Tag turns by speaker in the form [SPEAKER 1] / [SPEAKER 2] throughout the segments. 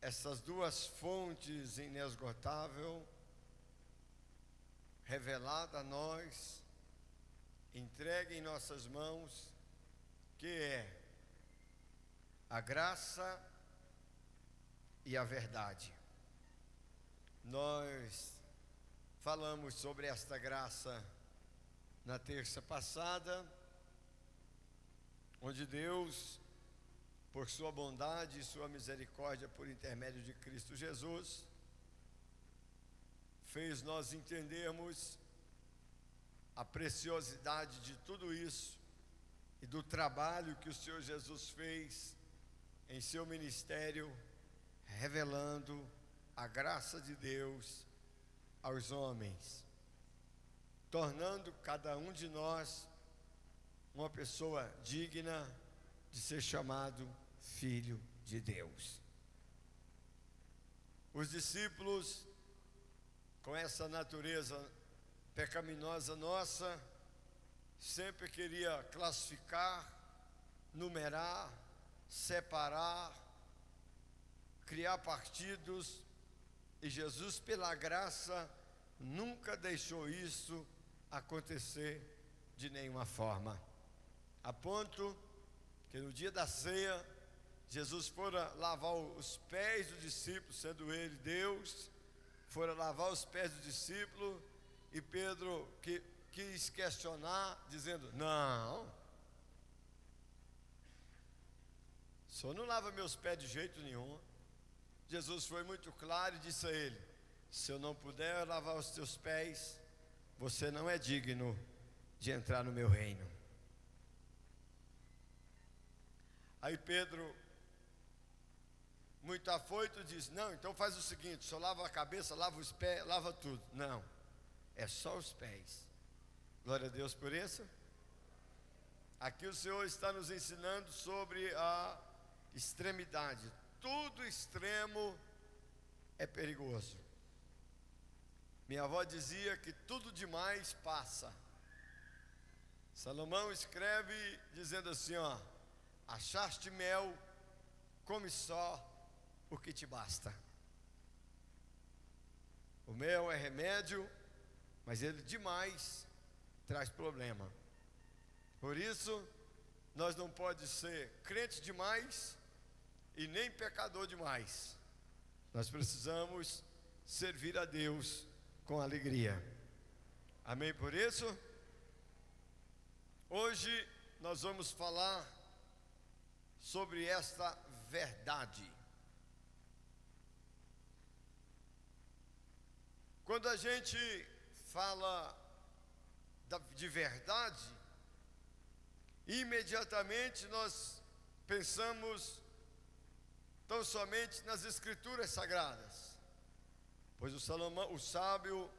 [SPEAKER 1] essas duas fontes inesgotáveis, revelada a nós, entregue em nossas mãos, que é a graça e a verdade. Nós falamos sobre esta graça na terça passada, onde Deus, por sua bondade e sua misericórdia, por intermédio de Cristo Jesus, fez nós entendermos a preciosidade de tudo isso e do trabalho que o Senhor Jesus fez em seu ministério, revelando a graça de Deus aos homens, tornando cada um de nós uma pessoa digna de ser chamado filho de Deus. Os discípulos, com essa natureza pecaminosa nossa, sempre queria classificar, numerar, separar, criar partidos, e Jesus, pela graça, nunca deixou isso acontecer de nenhuma forma, a ponto que no dia da ceia, Jesus fora lavar os pés do discípulo, sendo ele Deus, fora lavar os pés do discípulo, e Pedro quis questionar, dizendo: não, o senhor não lava meus pés de jeito nenhum. Jesus foi muito claro e disse a ele: se eu não puder lavar os teus pés, você não é digno de entrar no meu reino. Aí Pedro, muito afoito, diz: não, então faz o seguinte, só lava a cabeça, lava os pés, lava tudo. Não, é só os pés. Glória a Deus por isso. Aqui o Senhor está nos ensinando sobre a extremidade. Tudo extremo é perigoso. Minha avó dizia que tudo demais passa. Salomão escreve dizendo assim, ó: achaste mel, come só o que te basta. O mel é remédio, mas ele demais traz problema. Por isso, nós não podemos ser crente demais e nem pecador demais. Nós precisamos servir a Deus com alegria. Amém por isso? Hoje nós vamos falar sobre esta verdade. Quando a gente fala de verdade, imediatamente nós pensamos tão somente nas Escrituras Sagradas, pois o sábio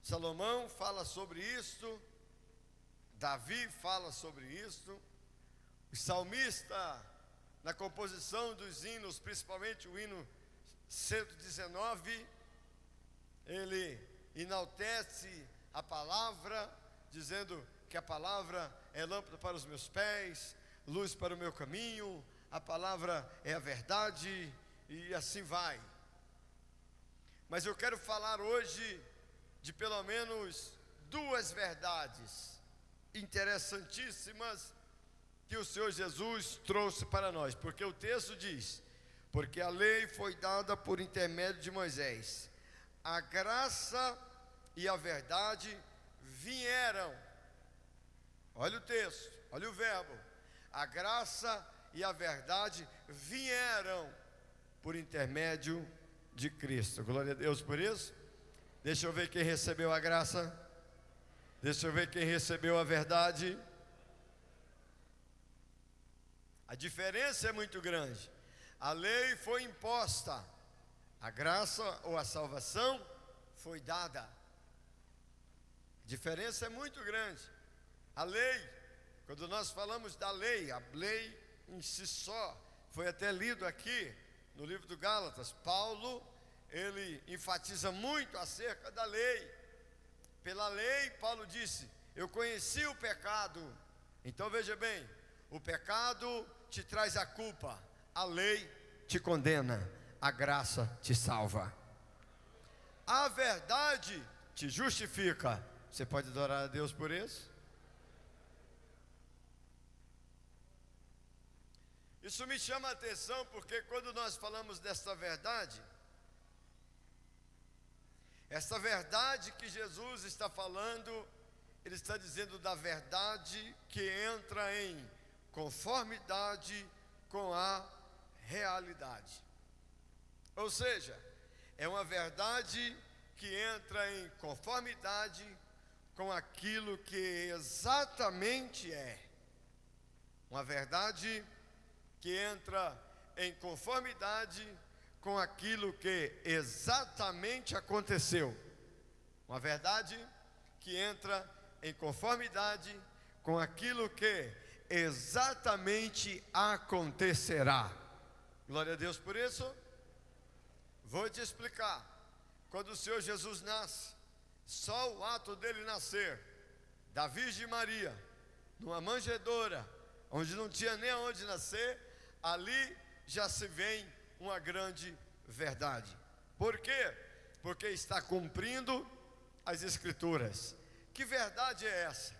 [SPEAKER 1] Salomão fala sobre isto, Davi fala sobre isto, o salmista, na composição dos hinos, principalmente o hino 119, ele enaltece a palavra, dizendo que a palavra é lâmpada para os meus pés, luz para o meu caminho, a palavra é a verdade, e assim vai. Mas eu quero falar hoje de pelo menos duas verdades interessantíssimas que o Senhor Jesus trouxe para nós, porque o texto diz: porque a lei foi dada por intermédio de Moisés, a graça e a verdade vieram. Olha o texto, olha o verbo: a graça e a verdade vieram por intermédio de Cristo. Glória a Deus por isso. Deixa eu ver quem recebeu a graça. Deixa eu ver quem recebeu a verdade. A diferença é muito grande. A lei foi imposta, a graça ou a salvação foi dada. A diferença é muito grande. A lei, quando nós falamos da lei, a lei em si só, foi até lido aqui no livro do Gálatas, Paulo, ele enfatiza muito acerca da lei. Pela lei, Paulo disse: eu conheci o pecado. Então veja bem, o pecado te traz a culpa, a lei te condena, a graça te salva. A verdade te justifica. Você pode adorar a Deus por isso? Isso me chama a atenção porque quando nós falamos desta verdade, essa verdade que Jesus está falando, Ele está dizendo da verdade que entra em conformidade com a realidade. Ou seja, é uma verdade que entra em conformidade com aquilo que exatamente é. Uma verdade que entra em conformidade com aquilo que exatamente aconteceu. Uma verdade que entra em conformidade com aquilo que exatamente acontecerá. Glória a Deus por isso. Vou te explicar. Quando o Senhor Jesus nasce, só o ato dele nascer, da Virgem Maria, numa manjedoura, onde não tinha nem aonde nascer, ali já se vê uma grande verdade. Por quê? Porque está cumprindo as Escrituras. Que verdade é essa?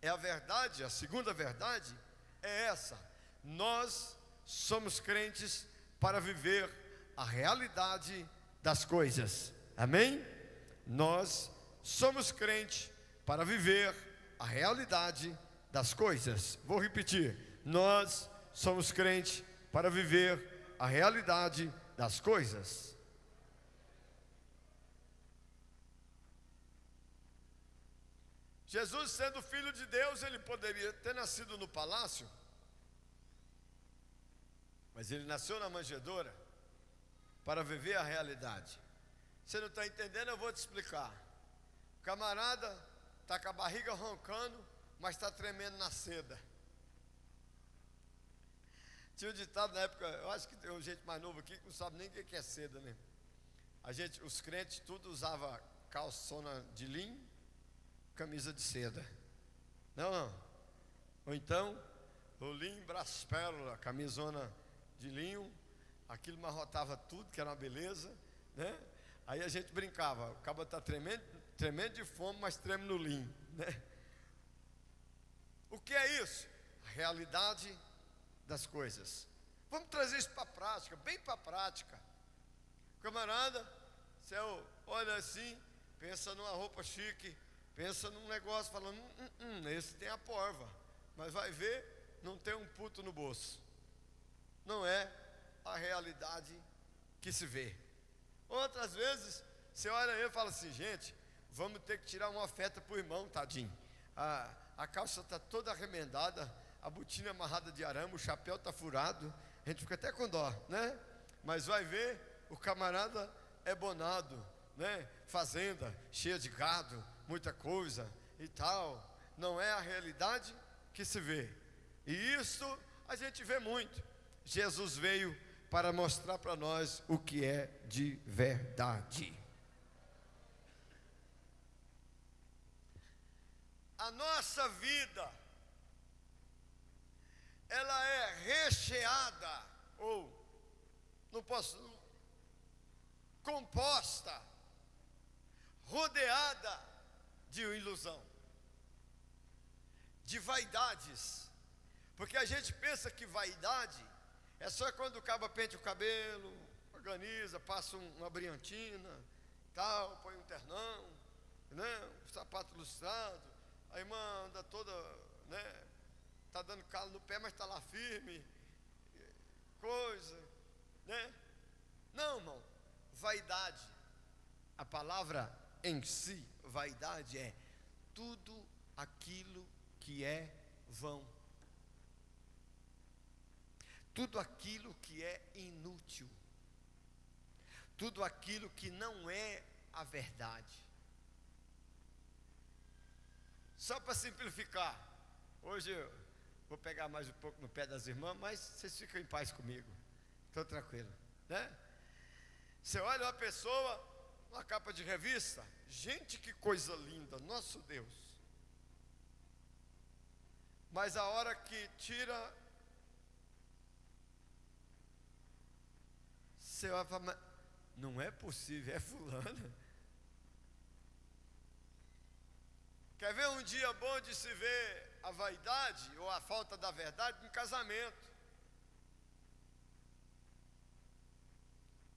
[SPEAKER 1] É a verdade, a segunda verdade é essa: nós somos crentes para viver a realidade das coisas. Amém? Nós somos crentes para viver a realidade das coisas. Vou repetir: nós somos crentes para viver a realidade das coisas. Jesus, sendo filho de Deus, ele poderia ter nascido no palácio, mas ele nasceu na manjedoura para viver a realidade. Você não está entendendo? Eu vou te explicar. O camarada está com a barriga roncando, mas está tremendo na seda. Tinha um ditado na época, eu acho que tem gente mais novo aqui que não sabe nem o que é seda, né? Os crentes, tudo usava calçona de linho, camisa de seda. Não. Ou então, o linho braspérola, camisona de linho, aquilo marrotava tudo, que era uma beleza, né? Aí a gente brincava, o cabo está tremendo de fome, mas treme no linho, né? O que é isso? A realidade das coisas. Vamos trazer isso para a prática, bem para a prática. Camarada, você olha assim, pensa numa roupa chique, pensa num negócio falando, esse tem a porva, mas vai ver, não tem um puto no bolso. Não é a realidade que se vê. Outras vezes, você olha aí e fala assim, gente, vamos ter que tirar uma oferta para o irmão, tadinho. A calça está toda arremendada, a botina amarrada de arame, o chapéu está furado, a gente fica até com dó, né? Mas vai ver, o camarada é bonado, né? Fazenda, cheia de gado, muita coisa e tal. Não é a realidade que se vê. E isso a gente vê muito. Jesus veio para mostrar para nós o que é de verdade. A nossa vida, ela é recheada, ou composta, rodeada de ilusão, de vaidades. Porque a gente pensa que vaidade é só quando o cabo pente o cabelo, organiza, passa uma brilhantina, tal, põe um ternão, né, um sapato lustrado, a irmã anda toda, né, está dando calo no pé, mas está lá firme, coisa, né? Não, irmão, vaidade, a palavra em si, vaidade é tudo aquilo que é vão, tudo aquilo que é inútil, tudo aquilo que não é a verdade. Só para simplificar, hoje eu vou pegar mais um pouco no pé das irmãs, mas vocês ficam em paz comigo, estou tranquilo, né? Você olha uma pessoa, uma capa de revista, gente, que coisa linda, nosso Deus. Mas a hora que tira Você vai falar, mas não é possível, é fulano. Quer ver um dia bom de se ver a vaidade ou a falta da verdade? Em casamento.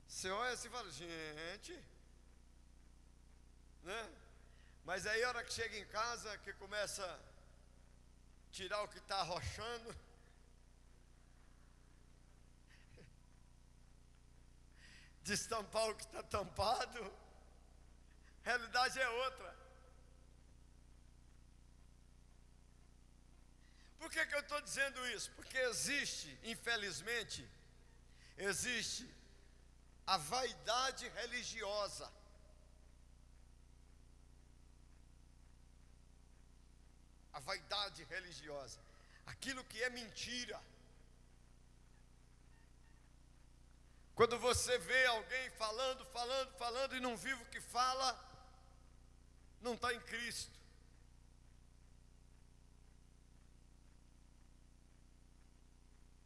[SPEAKER 1] Você olha assim e fala, gente, né? Mas aí a hora que chega em casa, que começa a tirar o que está arrochando, destampar o que está tampado, a realidade é outra. Por que eu estou dizendo isso? Porque existe, infelizmente, existe a vaidade religiosa. A vaidade religiosa. Aquilo que é mentira. Quando você vê alguém falando e não vive o que fala, não está em Cristo.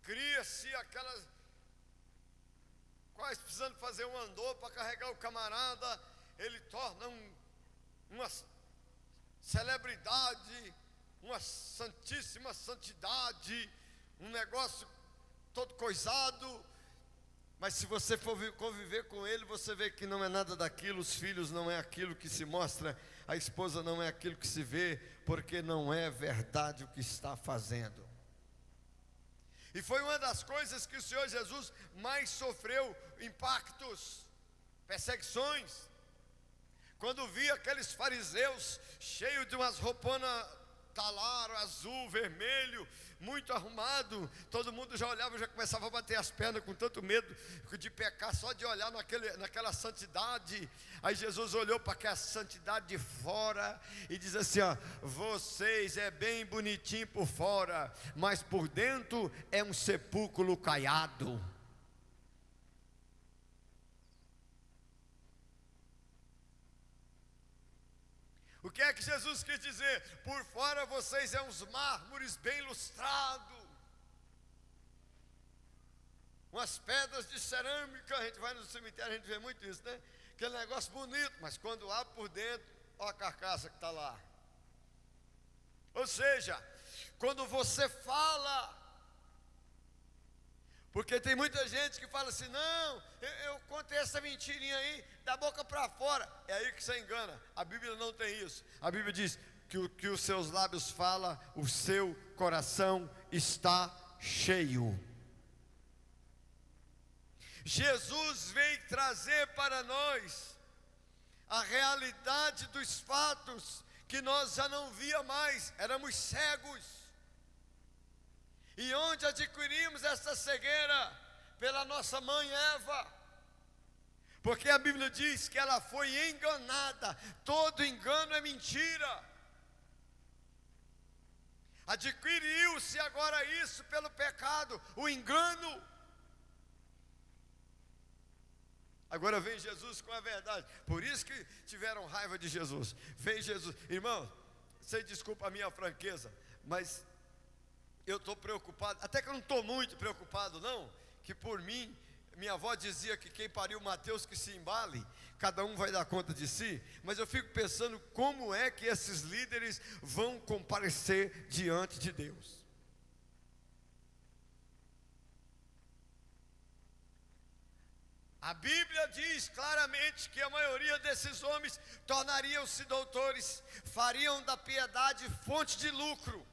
[SPEAKER 1] Cria-se aquelas, quase precisando fazer um andor para carregar o camarada, ele torna uma celebridade, uma santíssima santidade, um negócio todo coisado, mas se você for conviver com ele, você vê que não é nada daquilo, os filhos não é aquilo que se mostra, a esposa não é aquilo que se vê, porque não é verdade o que está fazendo. E foi uma das coisas que o Senhor Jesus mais sofreu impactos, perseguições. Quando via aqueles fariseus cheios de umas rouponas talaro, azul, vermelho, muito arrumado, todo mundo já olhava, já começava a bater as pernas com tanto medo de pecar, só de olhar naquela santidade. Aí Jesus olhou para aquela santidade de fora e diz assim, ó, vocês é bem bonitinho por fora, mas por dentro é um sepulcro caiado. O que é que Jesus quis dizer? Por fora vocês é uns mármores bem lustrados, umas pedras de cerâmica, a gente vai no cemitério, a gente vê muito isso, né? Aquele negócio bonito, mas quando abre por dentro, olha a carcaça que está lá. Ou seja, quando você fala, porque tem muita gente que fala assim, não, eu contei essa mentirinha aí, da boca para fora, é aí que você engana. A Bíblia não tem isso. A Bíblia diz que o que os seus lábios falam, o seu coração está cheio. Jesus veio trazer para nós a realidade dos fatos que nós já não via mais, éramos cegos. E onde adquirimos essa cegueira? Pela nossa mãe Eva. Porque a Bíblia diz que ela foi enganada. Todo engano é mentira. Adquiriu-se agora isso pelo pecado, o engano. Agora vem Jesus com a verdade. Por isso que tiveram raiva de Jesus. Vem Jesus. Irmão, você desculpa a minha franqueza, mas eu estou preocupado. Até que eu não estou muito preocupado não, que por mim, minha avó dizia que quem pariu Mateus que se embale, cada um vai dar conta de si. Mas eu fico pensando como é que esses líderes vão comparecer diante de Deus. A Bíblia diz claramente que a maioria desses homens tornariam-se doutores, fariam da piedade fonte de lucro.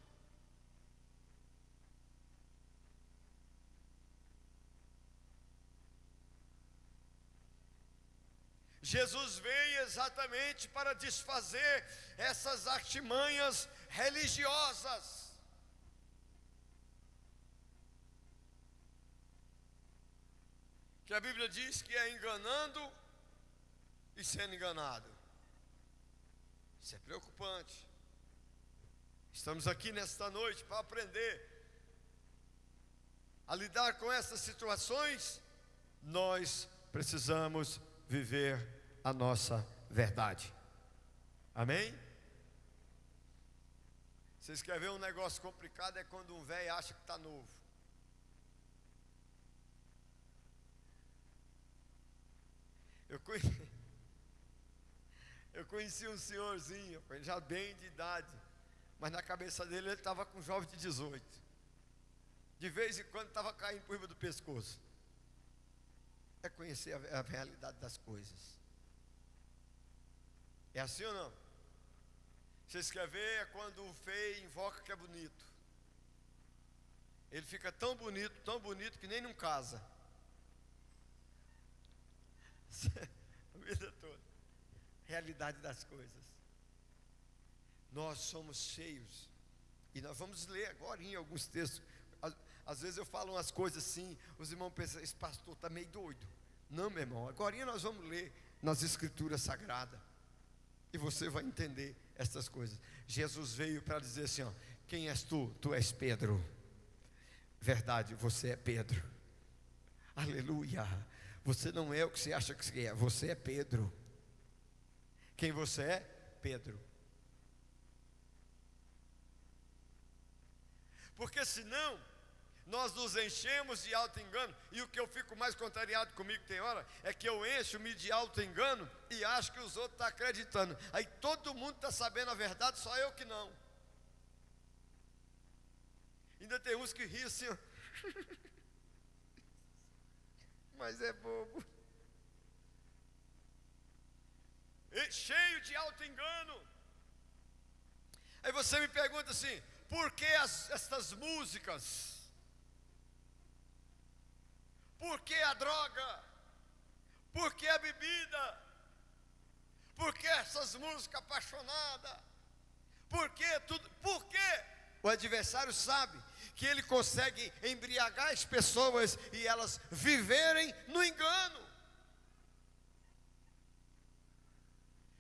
[SPEAKER 1] Jesus veio exatamente para desfazer essas artimanhas religiosas. Que a Bíblia diz que é enganando e sendo enganado. Isso é preocupante. Estamos aqui nesta noite para aprender a lidar com essas situações. Nós precisamos viver a nossa verdade. Amém? Vocês querem ver um negócio complicado? É quando um velho acha que está novo. Eu conheci, eu conheci um senhorzinho, já bem de idade, mas na cabeça dele ele estava com um jovem de 18. De vez em quando estava caindo por cima do pescoço. É conhecer a realidade das coisas. É assim ou não? Vocês querem ver? É quando o feio invoca que é bonito. Ele fica tão bonito que nem não casa. A vida toda. Realidade das coisas. Nós somos cheios. E nós vamos ler agora em alguns textos. Às vezes eu falo umas coisas assim, os irmãos pensam, esse pastor está meio doido. Não, meu irmão, agora nós vamos ler nas Escrituras Sagradas. E você vai entender essas coisas. Jesus veio para dizer assim, ó, quem és tu? Tu és Pedro. Verdade, você é Pedro. Aleluia. Você não é o que você acha que você é, você é Pedro. Quem você é? Pedro. Porque senão nós nos enchemos de auto-engano, e o que eu fico mais contrariado comigo tem hora, é que eu encho-me de auto-engano e acho que os outros estão acreditando. Aí todo mundo está sabendo a verdade, só eu que não. Ainda tem uns que riem assim, ó. Mas é bobo. E cheio de auto-engano. Aí você me pergunta assim, por que estas músicas? Por que a droga? Por que a bebida? Por que essas músicas apaixonadas? Por que tudo? Por quê? O adversário sabe que ele consegue embriagar as pessoas e elas viverem no engano.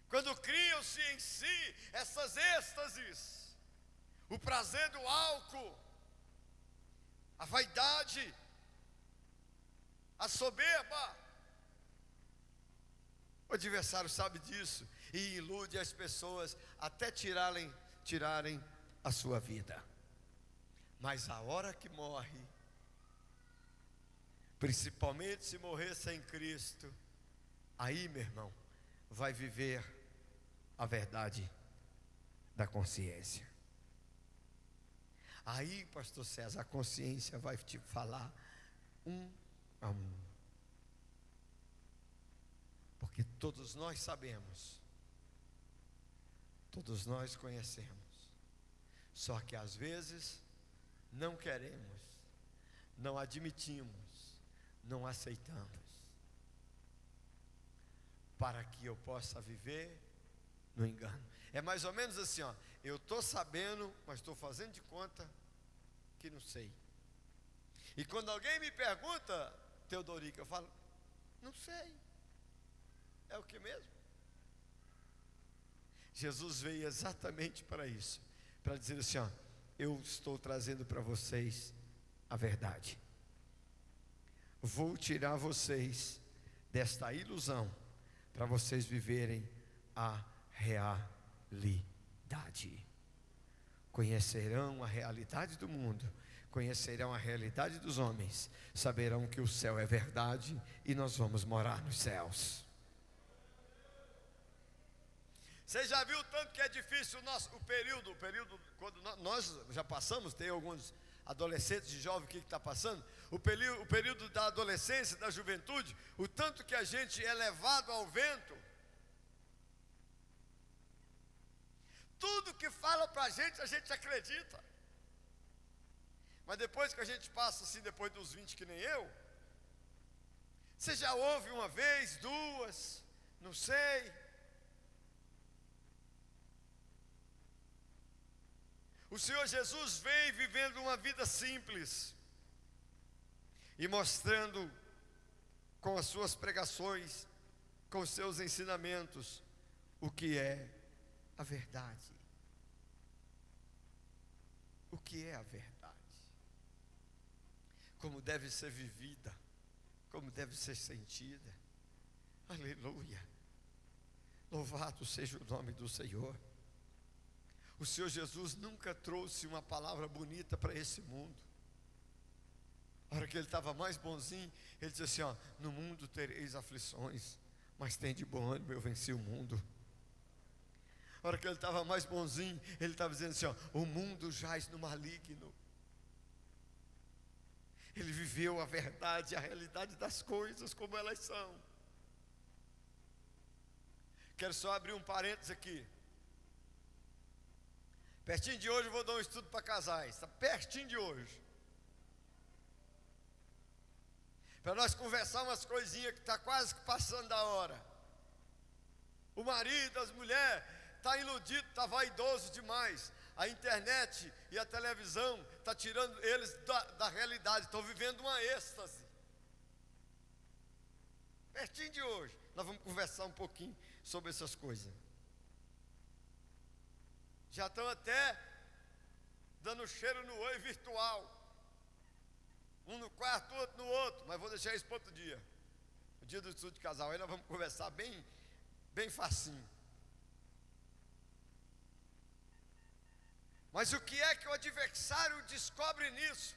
[SPEAKER 1] Quando criam-se em si essas êxtases, o prazer do álcool, a vaidade, a soberba, o adversário sabe disso e ilude as pessoas até tirarem a sua vida. Mas a hora que morre, principalmente se morrer sem Cristo, aí, meu irmão, vai viver a verdade da consciência. Aí, pastor César, a consciência vai te falar um a um. Porque todos nós sabemos, todos nós conhecemos, só que às vezes não queremos, não admitimos, não aceitamos, para que eu possa viver no engano. É mais ou menos assim, ó, eu estou sabendo, mas estou fazendo de conta que não sei. E quando alguém me pergunta, Teodorico, eu falo, não sei. É o que mesmo? Jesus veio exatamente para isso, para dizer assim, ó, eu estou trazendo para vocês a verdade. Vou tirar vocês desta ilusão, para vocês viverem a realidade. Conhecerão a realidade do mundo, conhecerão a realidade dos homens, saberão que o céu é verdade e nós vamos morar nos céus. Você já viu tanto que é difícil o período quando nós já passamos, tem alguns adolescentes e jovens que está passando, o período da adolescência, da juventude, o tanto que a gente é levado ao vento. Tudo que fala para a gente acredita. Mas depois que a gente passa assim, depois dos 20 que nem eu, você já ouve uma vez, duas, não sei. O Senhor Jesus veio vivendo uma vida simples e mostrando com as suas pregações, com os seus ensinamentos, o que é a verdade. O que é a verdade? Como deve ser vivida, como deve ser sentida. Aleluia. Louvado seja o nome do Senhor. O Senhor Jesus nunca trouxe uma palavra bonita para esse mundo. A hora que ele estava mais bonzinho, ele disse assim, ó, no mundo tereis aflições, mas tem de bom ânimo, eu venci o mundo. A hora que ele estava mais bonzinho, ele estava dizendo assim, ó, o mundo jaz no maligno. Ele viveu a verdade, a realidade das coisas como elas são. Quero só abrir um parênteses aqui. Pertinho de hoje eu vou dar um estudo para casais, está pertinho de hoje. Para nós conversar umas coisinhas que está quase que passando da hora. O marido, as mulheres, está iludido, está vaidoso demais. A internet e a televisão está tirando eles da realidade, estão vivendo uma êxtase. Pertinho de hoje, nós vamos conversar um pouquinho sobre essas coisas. Já estão até dando cheiro no oi virtual. Um no quarto, outro no outro, mas vou deixar isso para outro dia. O dia do estudo de casal, aí nós vamos conversar bem facinho. Mas o que é que o adversário descobre nisso?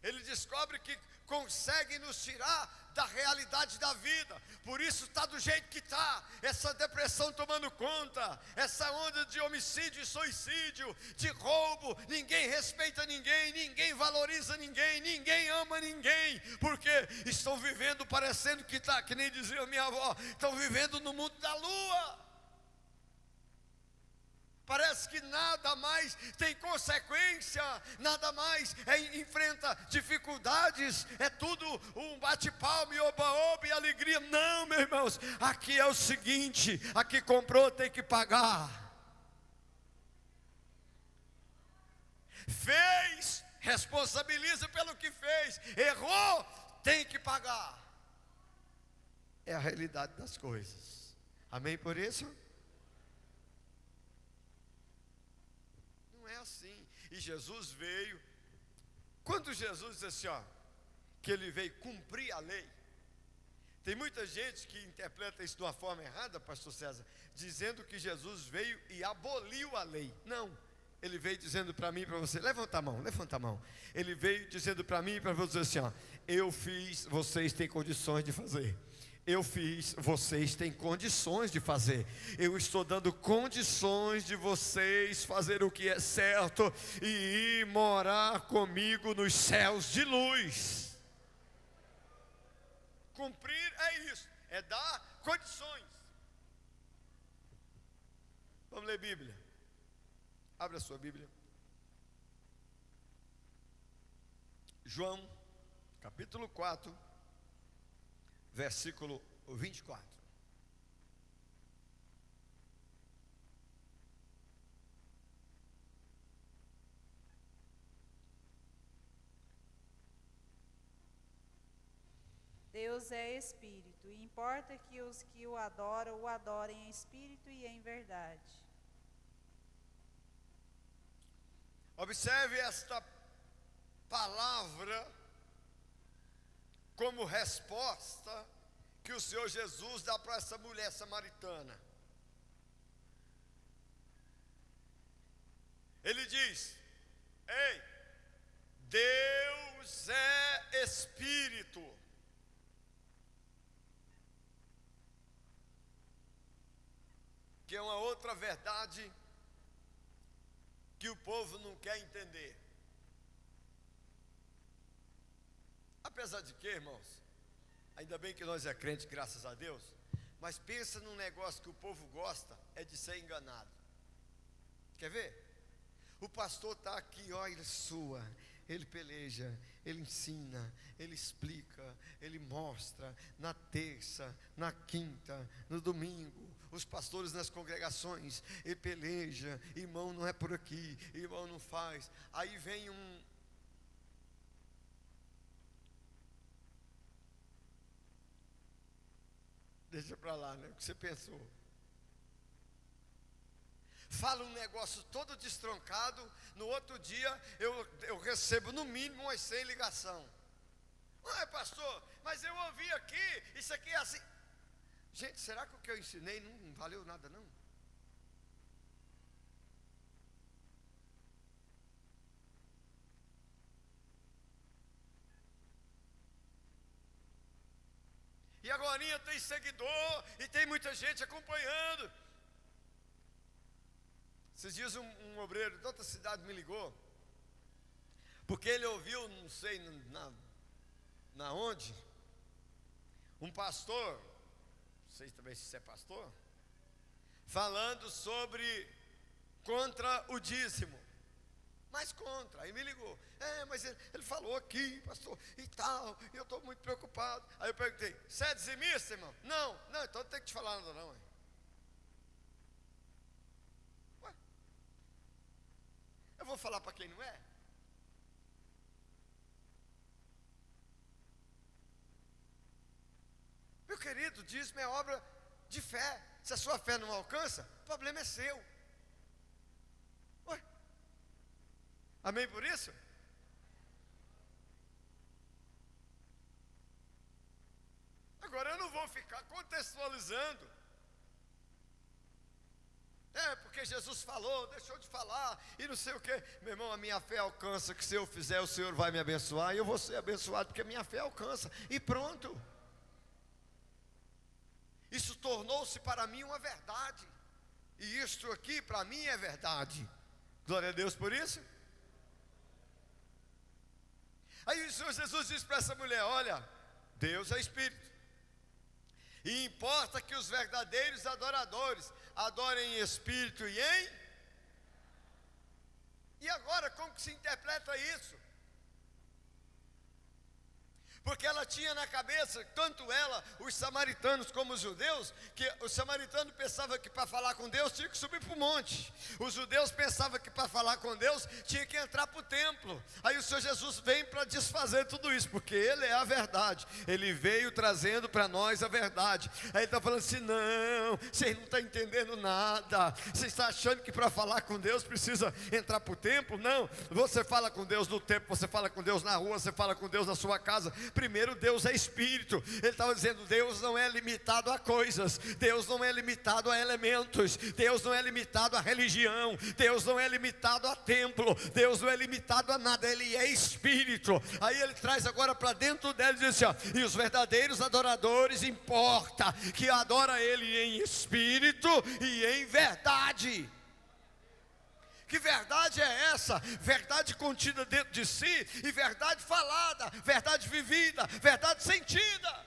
[SPEAKER 1] Ele descobre que consegue nos tirar da realidade da vida. Por isso está do jeito que está. Essa depressão tomando conta. Essa onda de homicídio e suicídio, de roubo. Ninguém respeita ninguém. Ninguém valoriza ninguém. Ninguém ama ninguém. Porque estão vivendo parecendo que está, que nem dizia minha avó, estão vivendo no mundo da lua. Parece que nada mais tem consequência, nada mais enfrenta dificuldades, é tudo um bate-palma e oba-oba e alegria. Não, meus irmãos, aqui é o seguinte, aqui comprou tem que pagar. Fez, responsabiliza pelo que fez, errou, tem que pagar. É a realidade das coisas. Amém por isso? É assim, e Jesus veio. Quando Jesus disse assim, ó, que ele veio cumprir a lei, tem muita gente que interpreta isso de uma forma errada, pastor César, dizendo que Jesus veio e aboliu a lei. Não, ele veio dizendo para mim e para você, levanta a mão. Ele veio dizendo para mim e para você assim, ó, eu fiz, vocês têm condições de fazer. Eu fiz, vocês têm condições de fazer. Eu estou dando condições de vocês fazer o que é certo e ir morar comigo nos céus de luz. Cumprir é isso, é dar condições. Vamos ler Bíblia. Abra a sua Bíblia. João, capítulo 4. Versículo 24.
[SPEAKER 2] Deus é Espírito, e importa que os que o adorem em Espírito e em verdade.
[SPEAKER 1] Observe esta palavra como resposta que o Senhor Jesus dá para essa mulher samaritana. Ele diz: ei, Deus é Espírito. Que é uma outra verdade que o povo não quer entender. Apesar de que, irmãos, ainda bem que nós é crente, graças a Deus, mas pensa num negócio que o povo gosta, é de ser enganado. Quer ver? O pastor está aqui, ó, ele sua, ele peleja, ele ensina, ele explica, ele mostra, na terça, na quinta, no domingo, os pastores nas congregações, ele peleja, irmão não é por aqui, irmão não faz, aí vem deixa para lá, né? O que você pensou? Fala um negócio todo destroncado, no outro dia eu recebo no mínimo umas 100 ligação. Ué, pastor, mas eu ouvi aqui, isso aqui é assim. Gente, será que o que eu ensinei não valeu nada não? E agora Marinha tem seguidor e tem muita gente acompanhando. Esses dias um obreiro de outra cidade me ligou, porque ele ouviu, não sei na onde, um pastor, não sei também se é pastor, falando contra o dízimo. Mas contra, aí me ligou. Mas ele falou aqui, pastor, e tal, e eu estou muito preocupado. Aí eu perguntei, você é dizimista, irmão? Não, então não tem que te falar nada não. Ué? Eu vou falar para quem não é? Meu querido, dízimo é obra de fé. Se a sua fé não alcança, o problema é seu. Ué? Amém por isso? Agora eu não vou ficar contextualizando. Porque Jesus falou, deixou de falar, e não sei o quê. Meu irmão, a minha fé alcança que se eu fizer, o Senhor vai me abençoar, e eu vou ser abençoado porque a minha fé alcança. E pronto. Isso tornou-se para mim uma verdade. E isto aqui para mim é verdade. Glória a Deus por isso. Aí o Senhor Jesus disse para essa mulher: olha, Deus é Espírito, e importa que os verdadeiros adoradores adorem em Espírito e em... E agora, como que se interpreta isso? Porque ela tinha na cabeça, tanto ela, os samaritanos como os judeus, que o samaritano pensava que para falar com Deus tinha que subir para o monte. Os judeus pensavam que para falar com Deus tinha que entrar para o templo. Aí o Senhor Jesus vem para desfazer tudo isso, porque Ele é a verdade. Ele veio trazendo para nós a verdade. Aí Ele está falando assim: não, vocês não estão entendendo nada. Você está achando que para falar com Deus precisa entrar para o templo? Não, você fala com Deus no templo, você fala com Deus na rua, você fala com Deus na sua casa. Primeiro, Deus é Espírito. Ele estava dizendo: Deus não é limitado a coisas, Deus não é limitado a elementos, Deus não é limitado a religião, Deus não é limitado a templo, Deus não é limitado a nada, Ele é Espírito. Aí Ele traz agora para dentro dela e diz assim: ó, e os verdadeiros adoradores importa que adora Ele em Espírito e em verdade. Que verdade é essa? Verdade contida dentro de si, e verdade falada, verdade vivida, verdade sentida.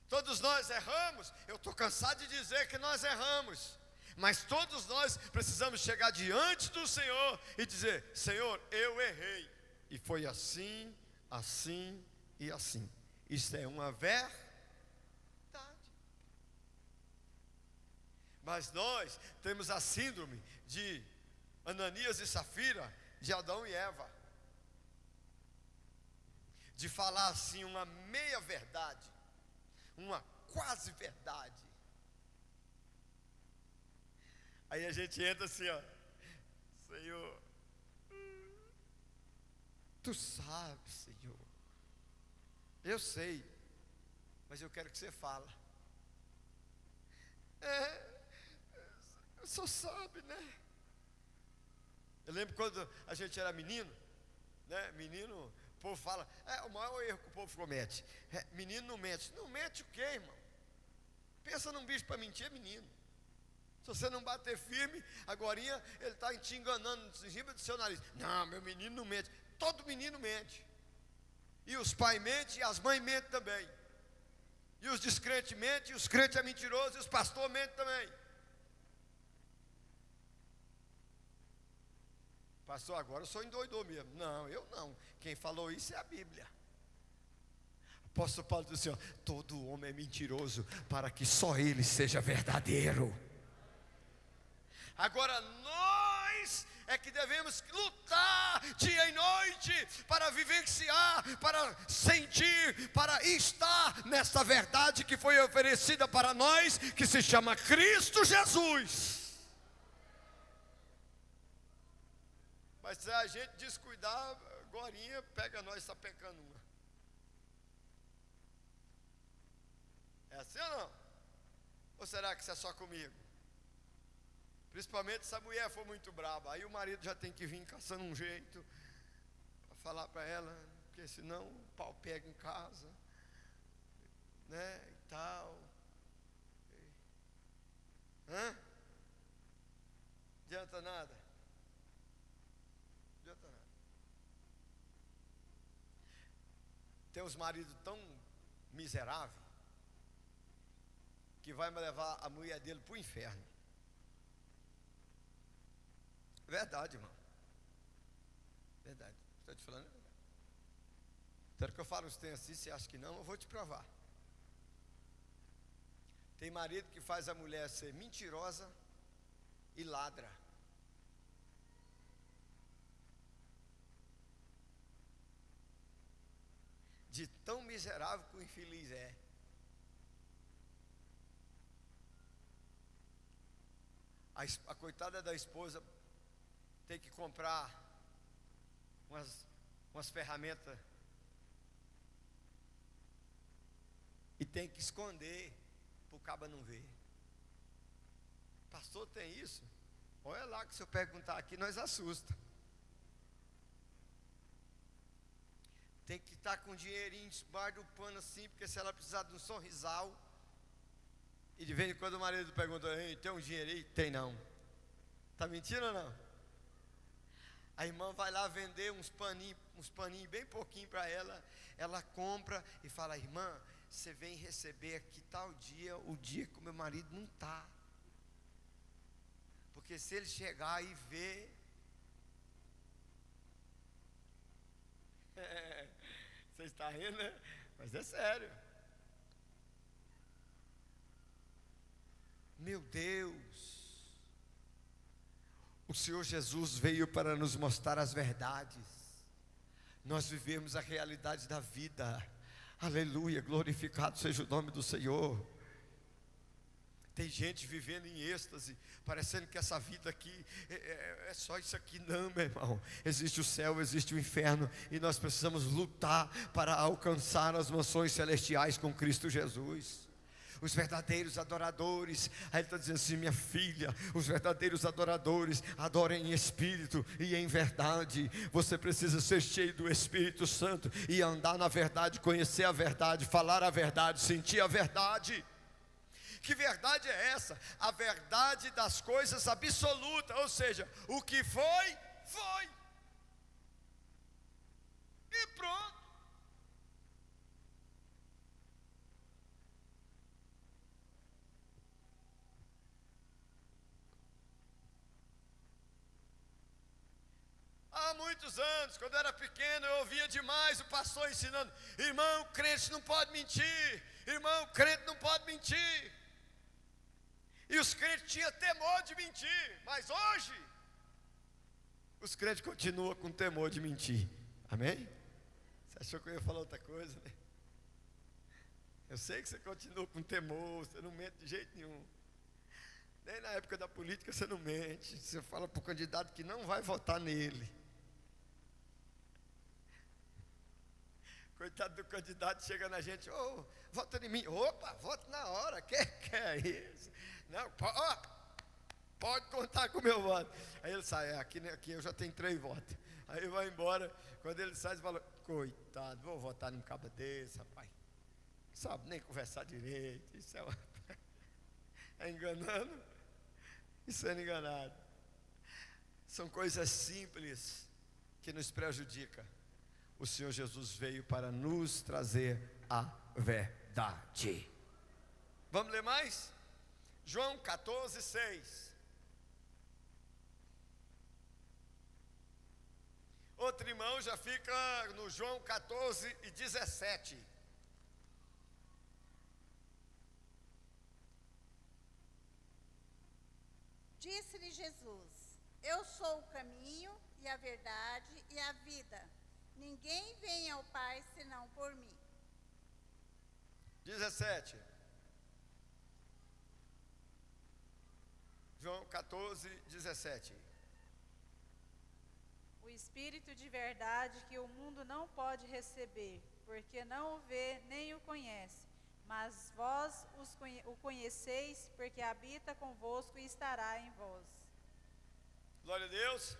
[SPEAKER 1] Todos nós erramos. Eu estou cansado de dizer que nós erramos, mas todos nós precisamos chegar diante do Senhor e dizer: Senhor, eu errei, e foi assim, assim e assim. Isso é uma verdade. Mas nós temos a síndrome de Ananias e Safira, de Adão e Eva, de falar assim uma meia verdade, uma quase verdade. Aí a gente entra assim, ó: Senhor, Tu sabes, Senhor, eu sei, mas eu quero que você fala. O Senhor sabe, né? Eu lembro quando a gente era menino, né? Menino, o povo fala, o maior erro que o povo comete, menino não mente. Não mente o quê, irmão? Pensa num bicho para mentir, é menino. Se você não bater firme, agorinha ele está te enganando em cima do seu nariz. Não, meu menino não mente. Todo menino mente. E os pais mentem, e as mães mentem também. E os descrentes mentem, e os crentes é mentiroso, e os pastores mentem também. Pastor, agora eu sou endoidou mesmo. Não, eu não. Quem falou isso é a Bíblia. O apóstolo Paulo disse assim: ó, todo homem é mentiroso, para que só ele seja verdadeiro. Agora nós é que devemos lutar dia e noite para vivenciar, para sentir, para estar nessa verdade que foi oferecida para nós, que se chama Cristo Jesus. Mas se a gente descuidar, agorinha pega nós sapecando uma. É assim ou não? Ou será que isso é só comigo? Principalmente se a mulher for muito braba. Aí o marido já tem que vir caçando um jeito para falar para ela, porque senão o pau pega em casa, né? E tal. Hã? Adianta nada. Adianta nada. Tem uns maridos tão miseráveis que vai levar a mulher dele para o inferno. Verdade, irmão. Verdade. Estou te falando a verdade. Será que eu falo os tem assim, você acha que não? Eu vou te provar. Tem marido que faz a mulher ser mentirosa e ladra. De tão miserável que o infeliz é. A coitada da esposa tem que comprar umas ferramentas e tem que esconder para o caba não ver. Pastor, tem isso? Olha lá que se eu perguntar aqui, nós assusta. Tem que estar com dinheirinho debaixo do pano assim, porque se ela precisar de um sorrisal, e de vez em quando o marido pergunta, tem um dinheiro aí? Tem não. Está mentindo ou não? A irmã vai lá vender uns paninhos bem pouquinho para ela. Ela compra e fala, irmã, você vem receber aqui tal dia, o dia que o meu marido não está. Porque se ele chegar e ver, você está rindo, né? Mas é sério. Meu Deus, o Senhor Jesus veio para nos mostrar as verdades. Nós vivemos a realidade da vida. Aleluia, glorificado seja o nome do Senhor. Tem gente vivendo em êxtase, parecendo que essa vida aqui é só isso aqui. Não, meu irmão. Existe o céu, existe o inferno, e nós precisamos lutar para alcançar as mansões celestiais com Cristo Jesus. Os verdadeiros adoradores, aí ele está dizendo assim, minha filha, os verdadeiros adoradores adorem em espírito e em verdade. Você precisa ser cheio do Espírito Santo e andar na verdade, conhecer a verdade, falar a verdade, sentir a verdade. Que verdade é essa? A verdade das coisas absolutas, ou seja, o que foi, foi. E pronto. Há muitos anos, quando eu era pequeno, eu ouvia demais o pastor ensinando, irmão, crente não pode mentir, irmão, crente não pode mentir. E os crentes tinham temor de mentir, mas hoje, os crentes continuam com temor de mentir, amém? Você achou que eu ia falar outra coisa, né? Eu sei que você continua com temor, você não mente de jeito nenhum. Nem na época da política você não mente, você fala para o candidato que não vai votar nele. Coitado do candidato, chega na gente, vota em mim. Opa, voto na hora, que é isso? Não, pode contar com o meu voto. Aí ele sai, aqui eu já tenho 3 votos. Aí vai embora, quando ele sai, ele fala, coitado, vou votar num cabo desse, rapaz. Não sabe nem conversar direito, isso é enganando e sendo enganado. São coisas simples que nos prejudicam. O Senhor Jesus veio para nos trazer a verdade. Vamos ler mais? João 14, 6. Outro irmão já fica no João 14 e 17.
[SPEAKER 3] Disse-lhe Jesus, eu sou o caminho e a verdade e a vida. Ninguém vem ao Pai senão por mim.
[SPEAKER 1] 17. João 14, 17.
[SPEAKER 2] O Espírito de verdade que o mundo não pode receber, porque não o vê nem o conhece. Mas vós o conheceis, porque habita convosco e estará em vós.
[SPEAKER 1] a Deus.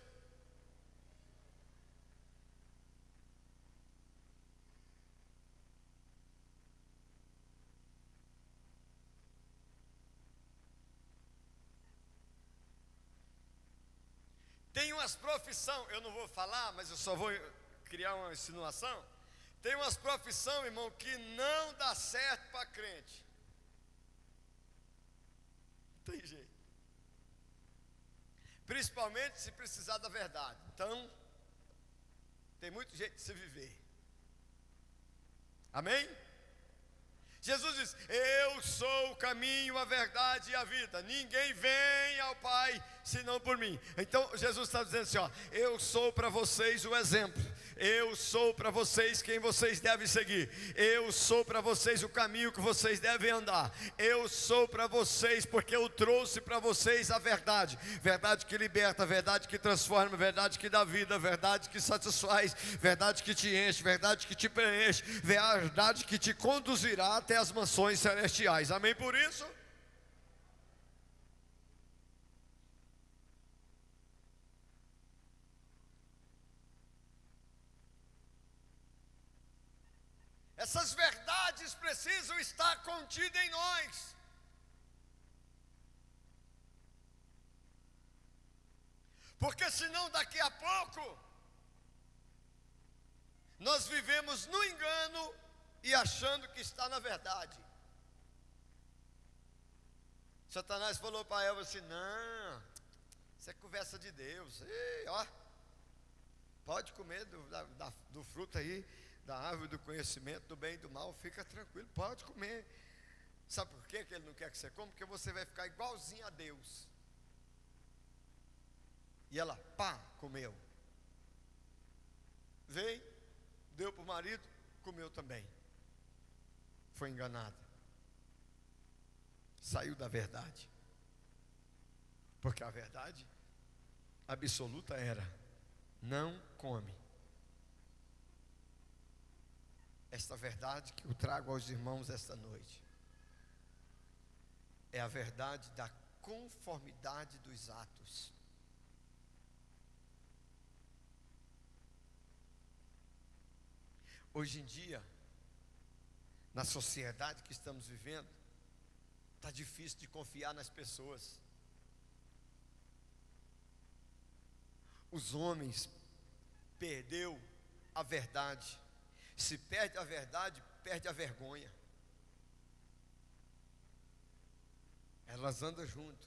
[SPEAKER 1] Tem umas profissões, eu não vou falar, mas eu só vou criar uma insinuação. Tem umas profissões, irmão, que não dá certo para crente. Não tem jeito. Principalmente se precisar da verdade. Então, tem muito jeito de se viver. Amém? Jesus diz: eu sou o caminho, a verdade e a vida. Ninguém vem ao Pai senão por mim. Então Jesus está dizendo assim, ó: eu sou para vocês o exemplo. Eu sou para vocês quem vocês devem seguir. Eu sou para vocês o caminho que vocês devem andar. Eu sou para vocês porque eu trouxe para vocês a verdade. Verdade que liberta, verdade que transforma, verdade que dá vida, verdade que satisfaz, verdade que te enche, verdade que te preenche, verdade que te conduzirá até as mansões celestiais. Amém por isso? Essas verdades precisam estar contidas em nós. Porque senão daqui a pouco nós vivemos no engano e achando que está na verdade. Satanás falou para Eva assim: não, isso é conversa de Deus. E, ó, pode comer do fruto aí, da árvore do conhecimento do bem e do mal, fica tranquilo, pode comer. Sabe por quê que ele não quer que você coma? Porque você vai ficar igualzinho a Deus. E ela, pá, comeu. Veio, deu para o marido, comeu também. Foi enganada. Saiu da verdade. Porque a verdade absoluta era: não come. Esta verdade que eu trago aos irmãos esta noite é a verdade da conformidade dos atos. Hoje em dia, na sociedade que estamos vivendo, está difícil de confiar nas pessoas. Os homens perdeu a verdade. Se perde a verdade, perde a vergonha. Elas andam junto.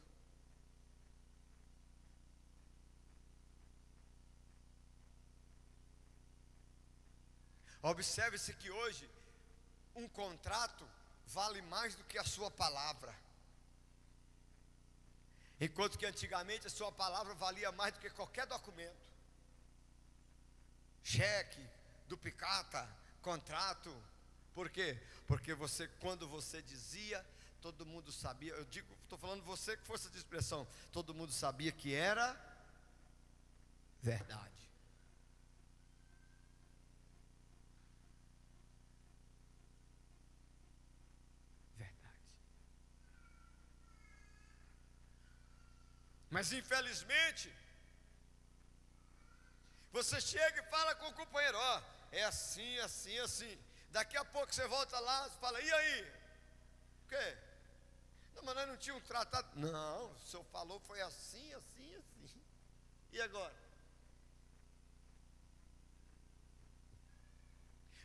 [SPEAKER 1] Observe-se que hoje um contrato vale mais do que a sua palavra. Enquanto que antigamente a sua palavra valia mais do que qualquer documento. Cheque, duplicata, contrato. Por quê? Porque você, quando você dizia, todo mundo sabia. Eu digo, estou falando você que força de expressão. Todo mundo sabia que era verdade. Mas infelizmente, você chega e fala com o companheiro: ó, é assim, assim, assim. Daqui a pouco você volta lá e fala: e aí? O quê? Não, mas nós não tínhamos tratado. Não, o senhor falou foi assim, assim, assim. E agora?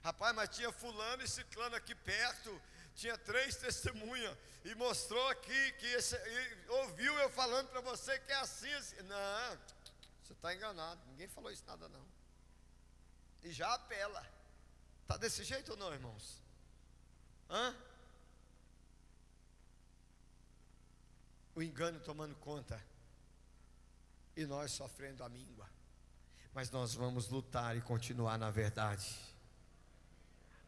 [SPEAKER 1] Rapaz, mas tinha fulano e ciclano aqui perto. Tinha 3 testemunhas e mostrou aqui que ouviu eu falando para você que é assim, assim. Não, você está enganado. Ninguém falou isso nada não. E já apela. Está desse jeito ou não, irmãos? Hã? O engano tomando conta e nós sofrendo a míngua. Mas nós vamos lutar e continuar na verdade.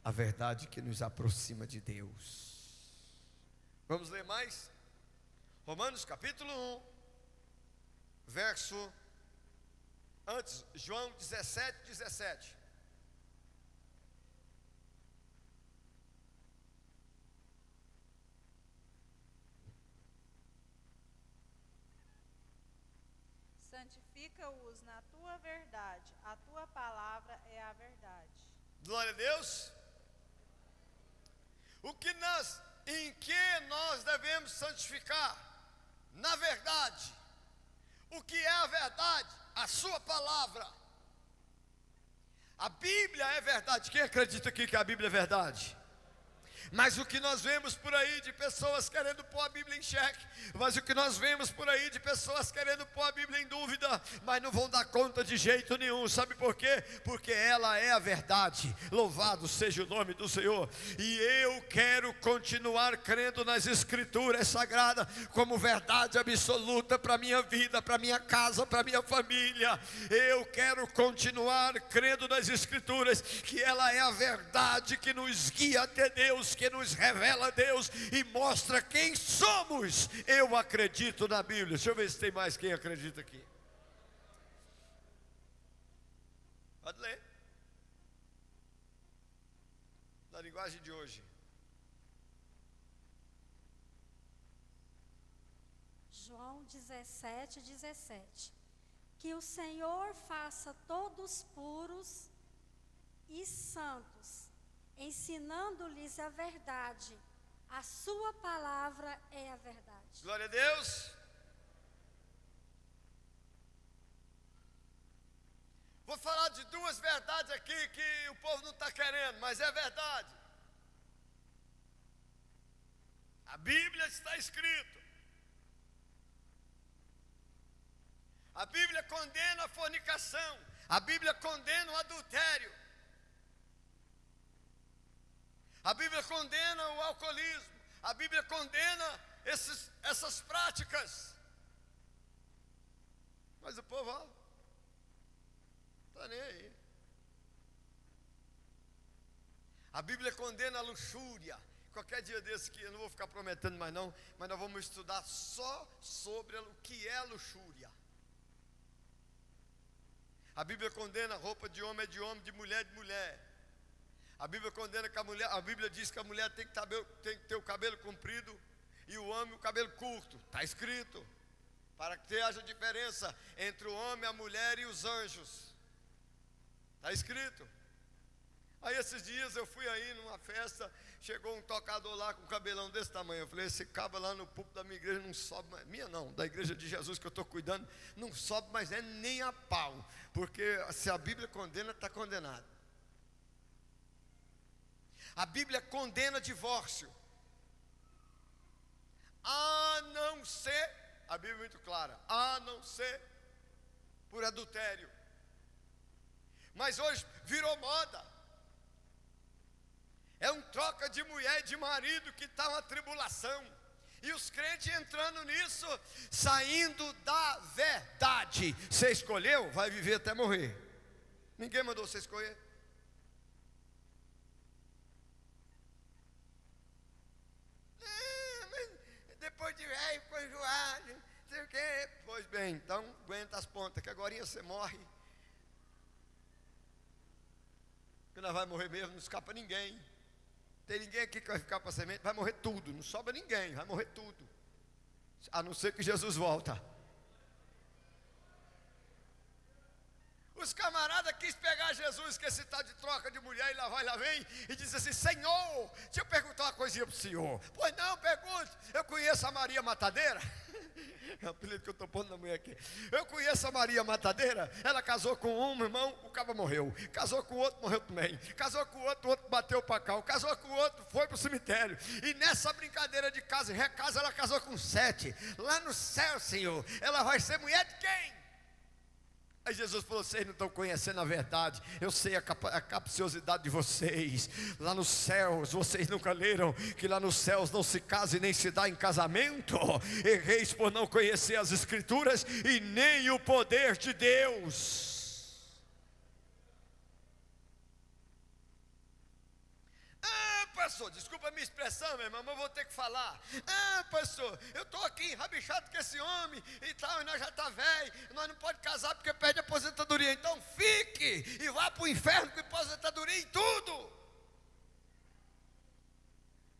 [SPEAKER 1] A verdade que nos aproxima de Deus. Vamos ler mais? Romanos capítulo 1, verso, antes, João 17, 17.
[SPEAKER 2] santifica-os na tua verdade, a tua palavra é a verdade.
[SPEAKER 1] Glória a Deus. Em que nós devemos santificar? Na verdade. O que é a verdade? A sua palavra. A Bíblia é verdade. Quem acredita aqui que a Bíblia é verdade? Mas o que nós vemos por aí de pessoas querendo pôr a Bíblia em xeque, mas o que nós vemos por aí de pessoas querendo pôr a Bíblia em dúvida, mas não vão dar conta de jeito nenhum, sabe por quê? Porque ela é a verdade, louvado seja o nome do Senhor, e eu quero continuar crendo nas Escrituras Sagradas, como verdade absoluta para a minha vida, para a minha casa, para a minha família. Eu quero continuar crendo nas Escrituras, que ela é a verdade que nos guia até Deus, que nos revela Deus e mostra quem somos. Eu acredito na Bíblia. Deixa eu ver se tem mais quem acredita aqui. Pode ler. Na linguagem de hoje.
[SPEAKER 4] João 17:17. Que o Senhor faça todos puros e santos, ensinando-lhes a verdade. A sua palavra é a verdade.
[SPEAKER 1] Glória a Deus. Vou falar de duas verdades aqui que o povo não está querendo, mas é verdade. A Bíblia está escrito. A Bíblia condena a fornicação. A Bíblia condena o adultério. A Bíblia condena o alcoolismo. A Bíblia condena essas práticas. Mas o povo, ó, está nem aí. A Bíblia condena a luxúria. Qualquer dia desse que eu não vou ficar prometendo mais não, mas nós vamos estudar só sobre o que é a luxúria. A Bíblia condena a roupa de homem é de homem, de mulher é de mulher. A Bíblia condena que a Bíblia diz que a mulher tem que ter o cabelo comprido e o homem o cabelo curto. Está escrito. Para que haja diferença entre o homem, a mulher e os anjos. Está escrito. Aí esses dias eu fui aí numa festa, chegou um tocador lá com um cabelão desse tamanho. Eu falei, esse cabo lá no púlpito da minha igreja não sobe mais. Minha não, da igreja de Jesus que eu estou cuidando, não sobe mais nem a pau. Porque se a Bíblia condena, está condenado. A Bíblia condena divórcio. A não ser, a Bíblia é muito clara, a não ser por adultério. Mas hoje virou moda. É um troca de mulher e de marido que está uma tribulação. E os crentes entrando nisso, saindo da verdade. Você escolheu, vai viver até morrer. Ninguém mandou você escolher. Depois de velho, ficou enjoado, não sei o quê. Pois bem, então aguenta as pontas, que agora você morre. Porque nós vamos morrer mesmo, não escapa ninguém. Tem ninguém aqui que vai ficar para semente, vai morrer tudo, não sobra ninguém, vai morrer tudo. A não ser que Jesus volta. Os camaradas quis pegar Jesus, que esse tal de troca de mulher, e lá vai, lá vem, e diz assim, Senhor, deixa eu perguntar uma coisinha para o senhor. Pois não, pergunte, eu conheço a Maria Matadeira. É o apelido que eu estou pondo na mulher aqui. Eu conheço a Maria Matadeira, ela casou com um irmão, o cabo morreu. Casou com o outro, morreu também. Casou com o outro bateu o pacal. Casou com o outro, foi para o cemitério. E nessa brincadeira de casa e recasa, ela casou com 7. Lá no céu, Senhor, ela vai ser mulher de quem? Aí Jesus falou, vocês não estão conhecendo a verdade. Eu sei a capciosidade de vocês. Lá nos céus, vocês nunca leram que lá nos céus não se casa e nem se dá em casamento? Erreis por não conhecer as Escrituras e nem o poder de Deus. Pastor, desculpa a minha expressão, meu irmão, mas eu vou ter que falar. Pastor, eu estou aqui rabichado com esse homem e tal, e nós já está velho, nós não podemos casar porque perde a aposentadoria. Então fique e vá para o inferno com aposentadoria em tudo.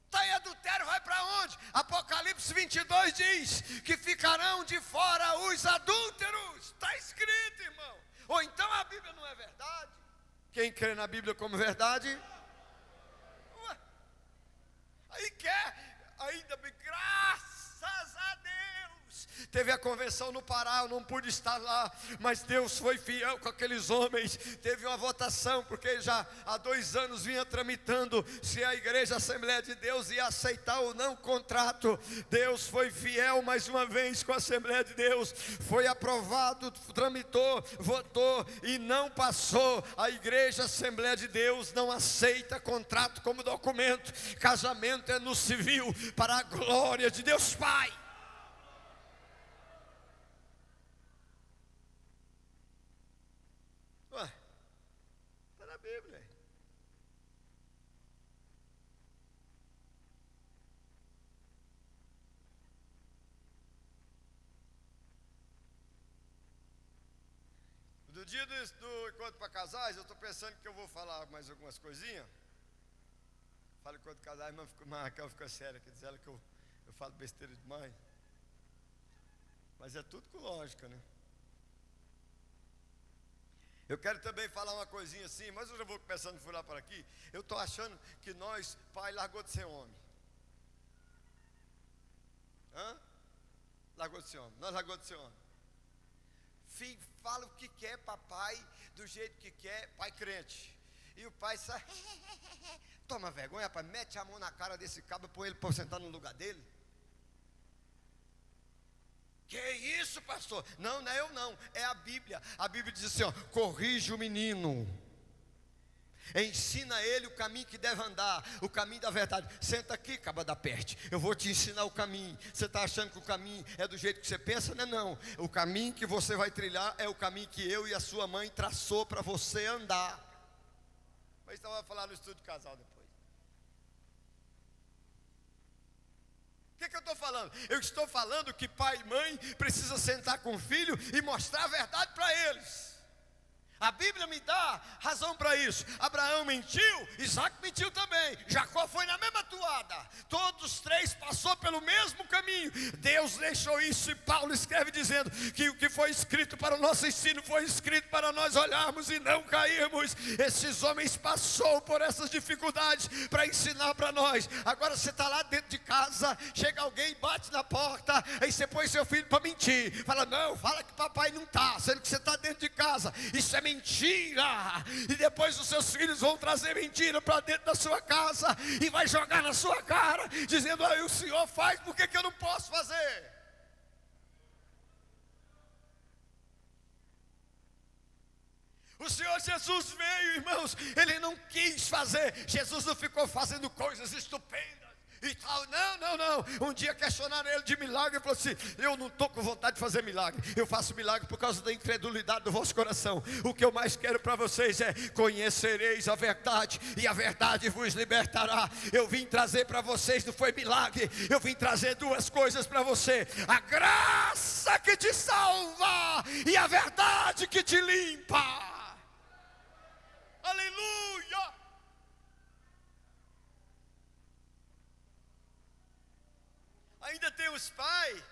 [SPEAKER 1] Está em adultério, vai para onde? Apocalipse 22 diz que ficarão de fora os adúlteros. Está crê na Bíblia como verdade? Ué, aí quer, ainda bem, graças a Deus. Teve a convenção no Pará, eu não pude estar lá, mas Deus foi fiel com aqueles homens. Teve uma votação, porque já há 2 anos vinha tramitando se a igreja Assembleia de Deus ia aceitar ou não o contrato. Deus foi fiel mais uma vez com a Assembleia de Deus, foi aprovado, tramitou, votou e não passou. A igreja Assembleia de Deus não aceita contrato como documento. Casamento é no civil, para a glória de Deus Pai. Está na Bíblia. No dia do encontro para casais, eu estou pensando que eu vou falar mais algumas coisinhas. Falo encontro para casais, mas a Raquel fica séria, que diz ela que eu falo besteira demais. Mas é tudo com lógica, né? Eu quero também falar uma coisinha assim, mas eu já vou começando a furar por aqui. Eu estou achando que nós, pai, largou de ser homem. Largou de ser homem. Nós largou de ser homem. Filho, fala o que quer, papai, do jeito que quer, pai crente. E o pai sai, toma vergonha, pai, mete a mão na cara desse cabo e põe ele para sentar no lugar dele. Que isso, pastor? Não, não é eu não, é a Bíblia. A Bíblia diz assim, ó, corrige o menino, ensina ele o caminho que deve andar, o caminho da verdade. Senta aqui, caba da peste, eu vou te ensinar o caminho. Você está achando que o caminho é do jeito que você pensa? Não, não. O caminho que você vai trilhar é o caminho que eu e a sua mãe traçou para você andar. Mas então vai falar no estudo de casal depois. O que eu estou falando? Eu estou falando que pai e mãe precisam sentar com o filho e mostrar a verdade para eles. A Bíblia me dá razão para isso. Abraão mentiu, Isaac mentiu também, Jacó foi na mesma toada. Todos os 3 passou pelo mesmo caminho. Deus deixou isso e Paulo escreve dizendo que o que foi escrito para o nosso ensino foi escrito para nós olharmos e não cairmos. Esses homens passaram por essas dificuldades para ensinar para nós. Agora você está lá dentro de casa, chega alguém, bate na porta, aí você põe seu filho para mentir. Fala, não, fala que papai não está, sendo que você está dentro de casa. Isso é mentira, e depois os seus filhos vão trazer mentira para dentro da sua casa e vai jogar na sua cara, dizendo, aí o senhor faz, por que eu não posso fazer? O Senhor Jesus veio, irmãos, Ele não quis fazer, Jesus não ficou fazendo coisas estupendas e tal, não. Um dia questionaram ele de milagre, ele falou assim, eu não estou com vontade de fazer milagre, eu faço milagre por causa da incredulidade do vosso coração. O que eu mais quero para vocês é, conhecereis a verdade, e a verdade vos libertará. Eu vim trazer para vocês, não foi milagre, eu vim trazer 2 coisas para você: a graça que te salva, e a verdade que te limpa. Aleluia! Ainda tem os pais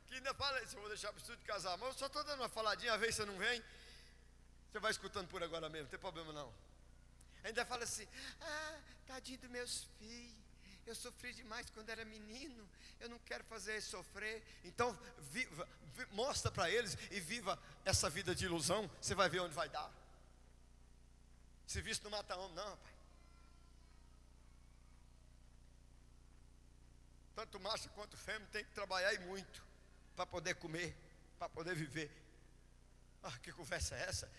[SPEAKER 1] que ainda falam, eu vou deixar para o estudo de casar, mas eu só estou dando uma faladinha, a vez você não vem, você vai escutando por agora mesmo, não tem problema não. Ainda fala assim, tadinho dos meus filhos, eu sofri demais quando era menino, eu não quero fazer eles sofrer. Então mostra para eles e viva essa vida de ilusão, você vai ver onde vai dar. Se visto não mata homem, não, pai. Tanto macho quanto fêmea tem que trabalhar e muito para poder comer, para poder viver. Que conversa é essa?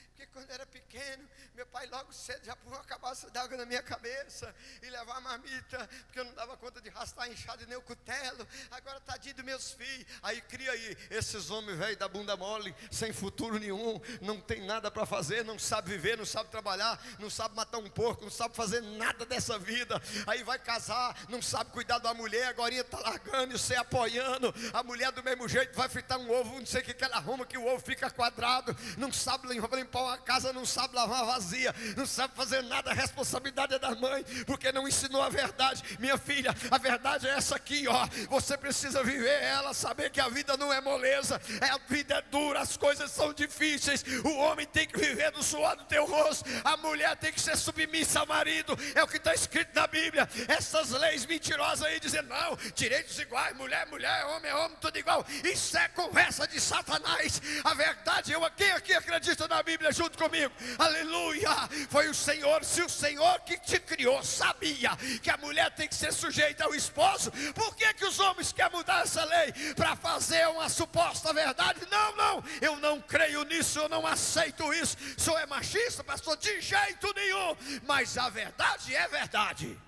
[SPEAKER 1] Porque quando eu era pequeno, meu pai logo cedo já pôs uma cabaça d'água na minha cabeça e levar a marmita, porque eu não dava conta de arrastar a enxada e nem o cutelo. Agora tadinho dos meus filhos. Aí cria aí esses homens velhos da bunda mole, sem futuro nenhum, não tem nada para fazer, não sabe viver, não sabe trabalhar, não sabe matar um porco, não sabe fazer nada dessa vida. Aí vai casar, não sabe cuidar da mulher, agora está largando e você apoiando. A mulher do mesmo jeito vai fritar um ovo, não sei o que ela arruma, que o ovo fica fica quadrado, não sabe limpar uma casa, não sabe lavar uma vazia, não sabe fazer nada, a responsabilidade é da mãe, porque não ensinou a verdade. Minha filha, a verdade é essa aqui, ó. Você precisa viver ela, saber que a vida não é moleza, a vida é dura, as coisas são difíceis. O homem tem que viver do suor do teu rosto, a mulher tem que ser submissa ao marido, é o que está escrito na Bíblia. Essas leis mentirosas aí dizendo, não, direitos iguais, mulher, mulher, homem é homem, tudo igual. Isso é conversa de Satanás. A verdade, quem aqui acredita na Bíblia junto comigo? Aleluia! Foi o Senhor, se o Senhor que te criou sabia que a mulher tem que ser sujeita ao esposo, por que os homens querem mudar essa lei? Para fazer uma suposta verdade? Não, eu não creio nisso, eu não aceito isso. Sou machista, pastor? De jeito nenhum. Mas a verdade é verdade.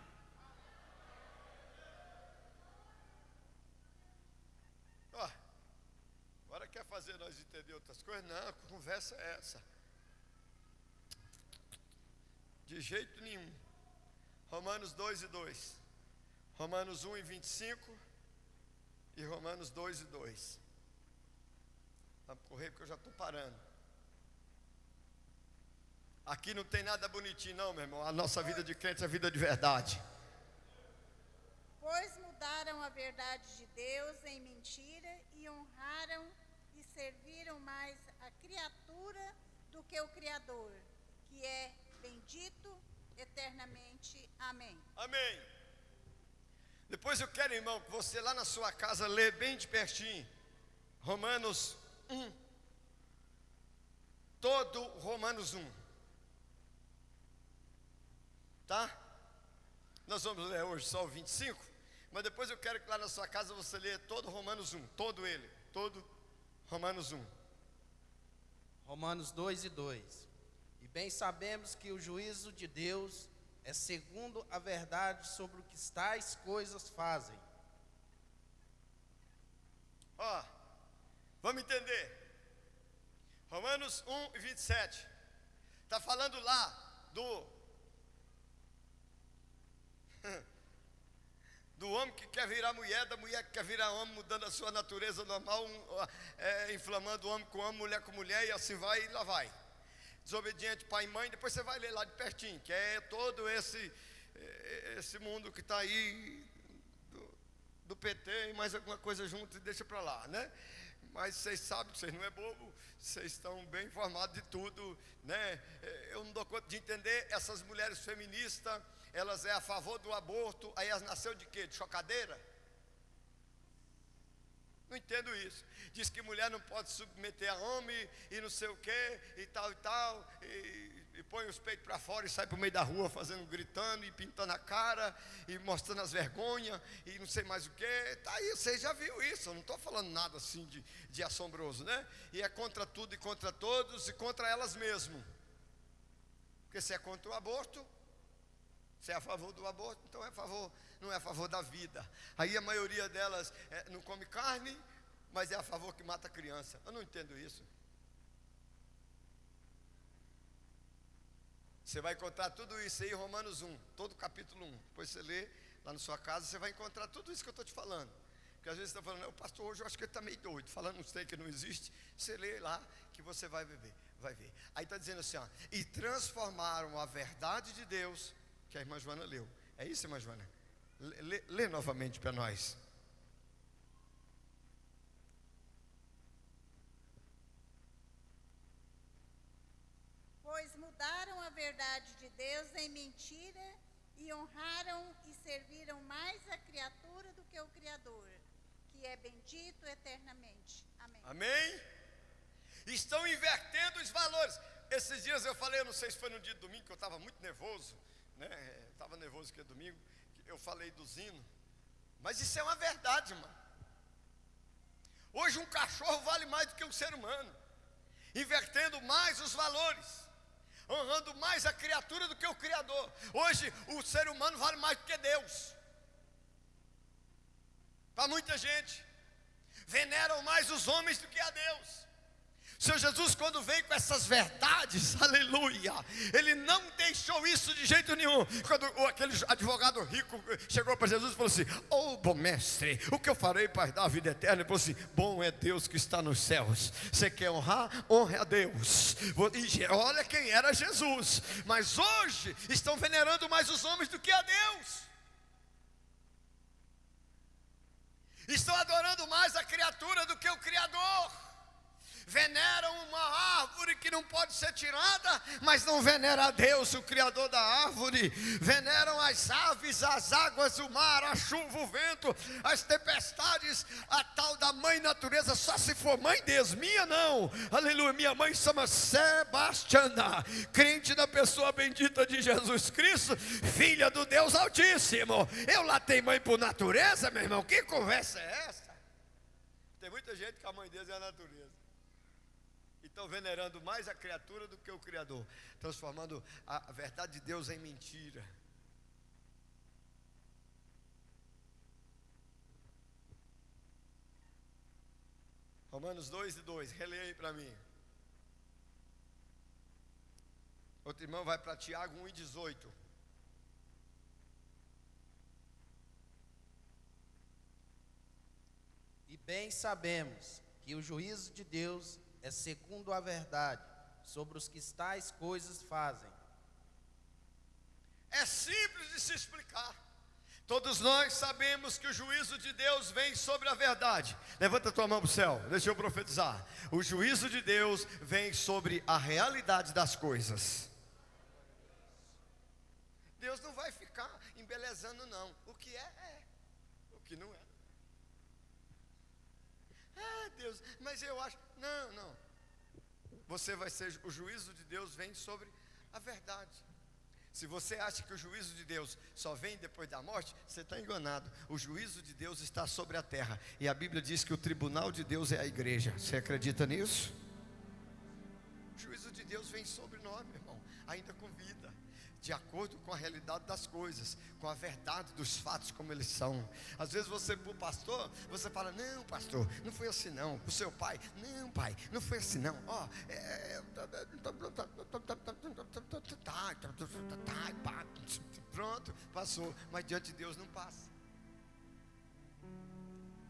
[SPEAKER 1] Agora quer fazer nós entender outras coisas? Não, que conversa é essa? De jeito nenhum. Romanos 2:2. Romanos 1:25 e Romanos 2:2. Vamos correr porque eu já estou parando. Aqui não tem nada bonitinho não, meu irmão. A nossa vida de crente é vida de verdade.
[SPEAKER 3] Pois mudaram a verdade de Deus em mentira e honraram e serviram mais a criatura do que o Criador, que é bendito eternamente. Amém.
[SPEAKER 1] Amém. Depois eu quero, irmão, que você lá na sua casa lê bem de pertinho Romanos 1. Todo Romanos 1. Tá? Nós vamos ler hoje só o 25, mas depois eu quero que lá na sua casa você leia todo Romanos 1, todo ele, todo Romanos 1.
[SPEAKER 5] Romanos 2:2. E bem sabemos que o juízo de Deus é segundo a verdade sobre o que tais coisas fazem.
[SPEAKER 1] Ó, vamos entender. Romanos 1:27. Está falando lá do homem que quer virar mulher, da mulher que quer virar homem, mudando a sua natureza normal, inflamando o homem com homem, mulher com mulher, e assim vai e lá vai. Desobediente pai e mãe. Depois você vai ler lá de pertinho, que é todo esse mundo que está aí do PT e mais alguma coisa junto, e deixa para lá, né? Mas vocês sabem que vocês não é bobo, vocês estão bem informados de tudo, né? Eu não dou conta de entender essas mulheres feministas. Elas é a favor do aborto, aí elas nasceu de quê? De chocadeira? Não entendo isso. Diz que mulher não pode submeter a homem e não sei o quê, e tal, e põe os peitos para fora e sai para o meio da rua fazendo, gritando e pintando a cara e mostrando as vergonhas e não sei mais o quê. Tá aí, você já viu isso, eu não estou falando nada assim de assombroso, né? E é contra tudo e contra todos e contra elas mesmas. Porque se é contra o aborto, se é a favor do aborto, então não é a favor da vida. Aí a maioria delas não come carne, mas é a favor que mata a criança. Eu não entendo isso. Você vai encontrar tudo isso aí em Romanos 1, todo o capítulo 1. Depois você lê lá na sua casa, você vai encontrar tudo isso que eu estou te falando. Porque às vezes você está falando, o pastor hoje eu acho que ele está meio doido, falando um trem que não existe. Você lê lá que você vai ver. Aí está dizendo assim, ó, e transformaram a verdade de Deus, que a irmã Joana leu. É isso, irmã Joana? Lê novamente para nós.
[SPEAKER 3] Pois mudaram a verdade de Deus em mentira e honraram e serviram mais a criatura do que o Criador, que é bendito eternamente. Amém.
[SPEAKER 1] Amém? Estão invertendo os valores. Esses dias eu falei, eu não sei se foi no dia de domingo, que eu estava muito nervoso, né? Estava nervoso que é domingo, eu falei dos hinos. Mas isso é uma verdade, mano. Hoje um cachorro vale mais do que um ser humano. Invertendo mais os valores, honrando mais a criatura do que o Criador. Hoje o ser humano vale mais do que Deus. Para muita gente, veneram mais os homens do que a Deus. Senhor Jesus, quando veio com essas verdades, aleluia, Ele não deixou isso de jeito nenhum. Quando aquele advogado rico chegou para Jesus e falou assim: "Oh, bom mestre, o que eu farei para dar a vida eterna?" Ele falou assim: "Bom é Deus que está nos céus. Você quer honrar? Honre a Deus." E olha quem era Jesus. Mas hoje estão venerando mais os homens do que a Deus. Estão adorando mais a criatura do que o Criador. Veneram uma árvore que não pode ser tirada, mas não venera a Deus, o Criador da árvore. Veneram as aves, as águas, o mar, a chuva, o vento, as tempestades, a tal da mãe natureza, só se for mãe Deus, minha não. Aleluia, minha mãe chama Sebastiana, crente na pessoa bendita de Jesus Cristo, filha do Deus Altíssimo. Eu lá tenho mãe por natureza, meu irmão, que conversa é essa? Tem muita gente que a mãe Deus é a natureza. Estão venerando mais a criatura do que o Criador, transformando a verdade de Deus em mentira. Romanos 2:2, releia aí para mim. Outro irmão vai para Tiago 1:18.
[SPEAKER 5] E bem sabemos que o juízo de Deus é segundo a verdade sobre os que tais coisas fazem.
[SPEAKER 1] É simples de se explicar. Todos nós sabemos que o juízo de Deus vem sobre a verdade. Levanta a tua mão para o céu, deixa eu profetizar. O juízo de Deus vem sobre a realidade das coisas. Deus não vai ficar embelezando não. O que é. O que não é. Ah, Deus, mas eu acho. Não. Você vai ser, o juízo de Deus vem sobre a verdade. Se você acha que o juízo de Deus só vem depois da morte, você está enganado. O juízo de Deus está sobre a terra. E a Bíblia diz que o tribunal de Deus é a igreja. Você acredita nisso? O juízo de Deus vem sobre nós, meu irmão, ainda com vida, de acordo com a realidade das coisas, com a verdade dos fatos como eles são. Às vezes você, para o pastor, você fala: "Não, pastor, não foi assim não." O seu pai: "Não, pai, não foi assim não." Pronto, passou. Mas diante de Deus não passa,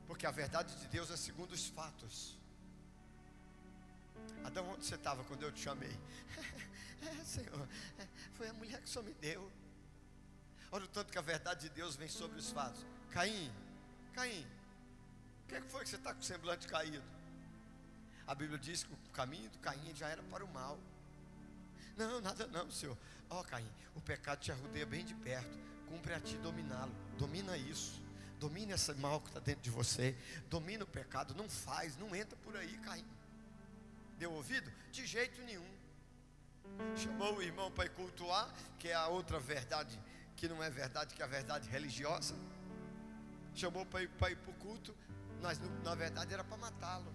[SPEAKER 1] porque a verdade de Deus é segundo os fatos. Adão, onde você estava quando eu te chamei? Senhor, foi a mulher que o Senhor me deu. Olha o tanto que a verdade de Deus vem sobre os fatos. Caim, o que foi que você está com o semblante caído? A Bíblia diz que o caminho do Caim já era para o mal. Não, nada não, Senhor. Caim, o pecado te arrodeia bem de perto. Cumpre a ti dominá-lo. Domina isso. Domina esse mal que está dentro de você. Domina o pecado. Não faz, não entra por aí, Caim. Deu ouvido? De jeito nenhum. Chamou o irmão para ir cultuar, que é a outra verdade, que não é verdade, que é a verdade religiosa. Chamou para ir para o culto, mas na verdade era para matá-lo.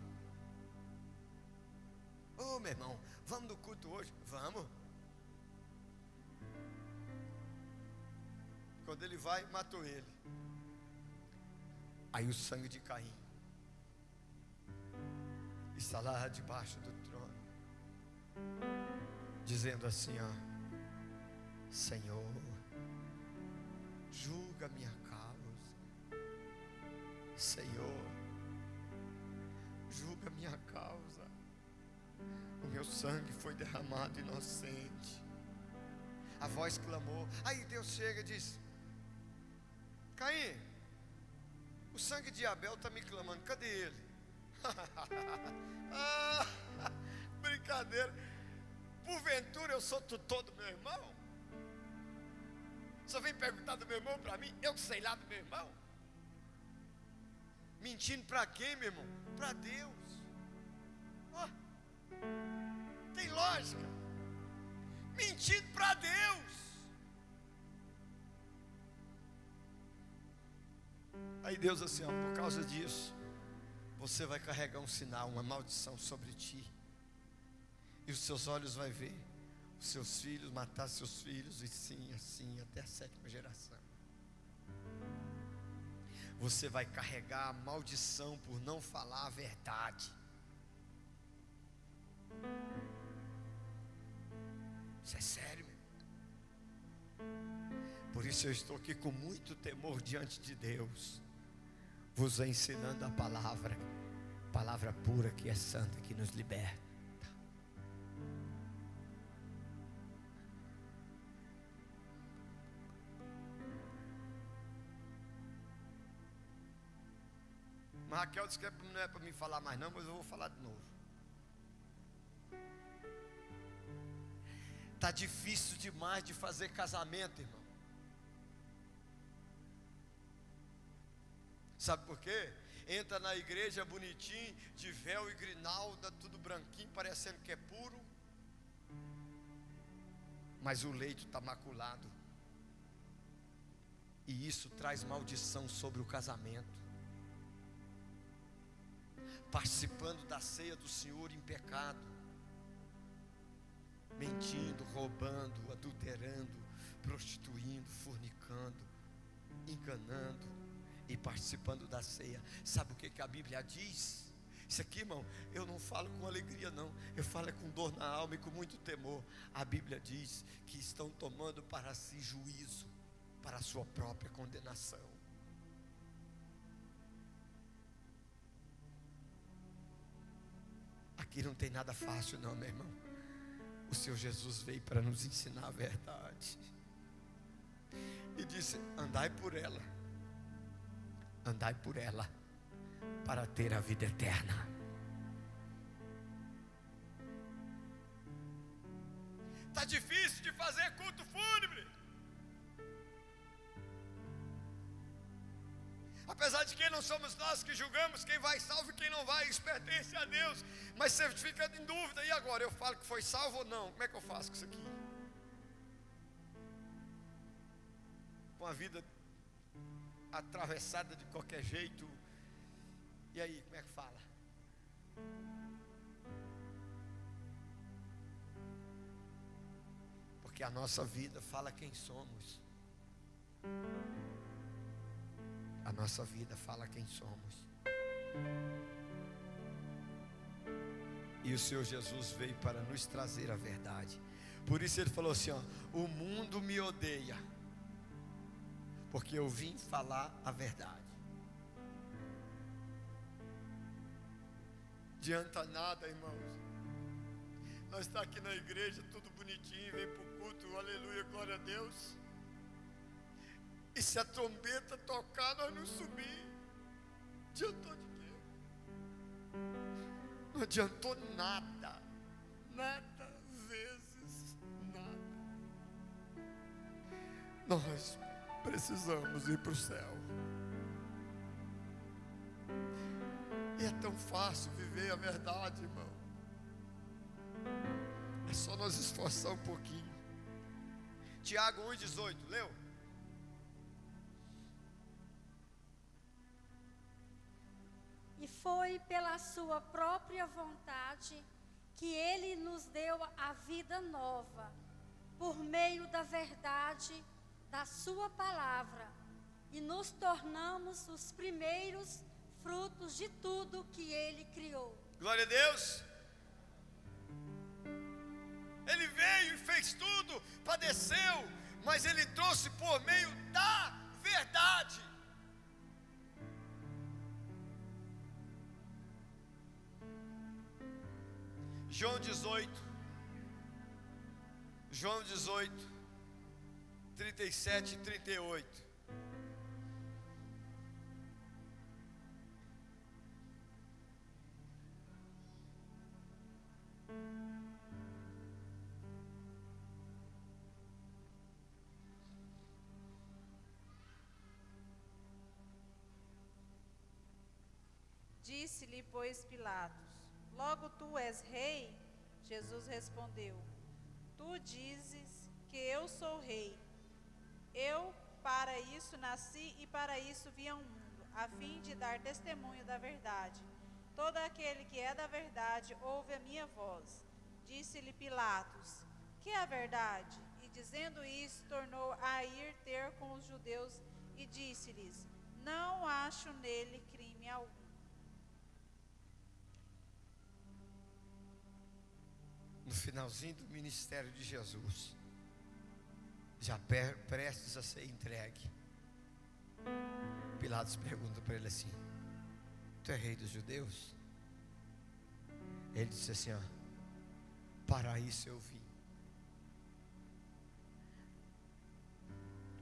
[SPEAKER 1] Meu irmão, vamos no culto hoje? Vamos. Quando ele vai, matou ele. Aí o sangue de Caim está lá debaixo do trono, dizendo assim: Senhor, julga minha causa. Senhor, julga minha causa. O meu sangue foi derramado inocente. A voz clamou. Aí Deus chega e diz: Caim, o sangue de Abel está me clamando, cadê ele? Brincadeira. Porventura eu sou tutor do meu irmão? Só vem perguntar do meu irmão para mim? Eu que sei lá do meu irmão? Mentindo para quem, meu irmão? Para Deus. Tem lógica. Mentindo para Deus. Aí Deus assim, por causa disso, você vai carregar um sinal, uma maldição sobre ti. E os seus olhos vão ver os seus filhos matar seus filhos, e sim, assim, até a 7ª geração. Você vai carregar a maldição por não falar a verdade. Isso é sério, meu. Por isso eu estou aqui com muito temor diante de Deus, vos ensinando a palavra pura que é santa, que nos liberta. Mas Raquel disse que não é para mim falar mais não, mas eu vou falar de novo. Está difícil demais de fazer casamento, irmão. Sabe por quê? Entra na igreja bonitinho, de véu e grinalda, tudo branquinho, parecendo que é puro. Mas o leito está maculado. E isso traz maldição sobre o casamento. Participando da ceia do Senhor em pecado, mentindo, roubando, adulterando, prostituindo, fornicando, enganando e participando da ceia. Sabe o que a Bíblia diz? Isso aqui, irmão, eu não falo com alegria não, eu falo com dor na alma e com muito temor. A Bíblia diz que estão tomando para si juízo, para a sua própria condenação. Aqui não tem nada fácil não, meu irmão. O Senhor Jesus veio para nos ensinar a verdade. E disse: andai por ela, para ter a vida eterna. Está difícil de fazer culto fúnebre. Apesar de que não somos nós que julgamos quem vai salvo e quem não vai, isso pertence a Deus. Mas você fica em dúvida, e agora? Eu falo que foi salvo ou não? Como é que eu faço com isso aqui? Com a vida atravessada de qualquer jeito. E aí, como é que fala? Porque a nossa vida fala quem somos. A nossa vida fala quem somos. E o Senhor Jesus veio para nos trazer a verdade. Por isso ele falou assim, ó: o mundo me odeia, porque eu vim falar a verdade. Adianta nada, irmãos. Nós estamos aqui na igreja, tudo bonitinho, vem para o culto, aleluia, glória a Deus. E se a trombeta tocar, nós não subir. Adiantou de quê? Não adiantou nada. Nada, vezes nada. Nós precisamos ir para o céu. E é tão fácil viver a verdade, irmão. É só nós esforçar um pouquinho. Tiago 1,18, leu?
[SPEAKER 4] E foi pela sua própria vontade que ele nos deu a vida nova, por meio da verdade da sua palavra, e nos tornamos os primeiros frutos de tudo que ele criou.
[SPEAKER 1] Glória a Deus. Ele veio e fez tudo, padeceu, mas ele trouxe por meio da verdade. João 18, 37 e 38.
[SPEAKER 2] Disse-lhe, pois, Pilatos: logo tu és rei? Jesus respondeu: tu dizes que eu sou rei. Eu para isso nasci e para isso vim ao mundo, a fim de dar testemunho da verdade. Todo aquele que é da verdade ouve a minha voz. Disse-lhe Pilatos: que é a verdade? E dizendo isso, tornou a ir ter com os judeus e disse-lhes: não acho nele crime algum.
[SPEAKER 1] no finalzinho do ministério de Jesus, já prestes a ser entregue, Pilatos pergunta para ele assim: tu é rei dos judeus? Ele disse assim: ó, para isso eu vim,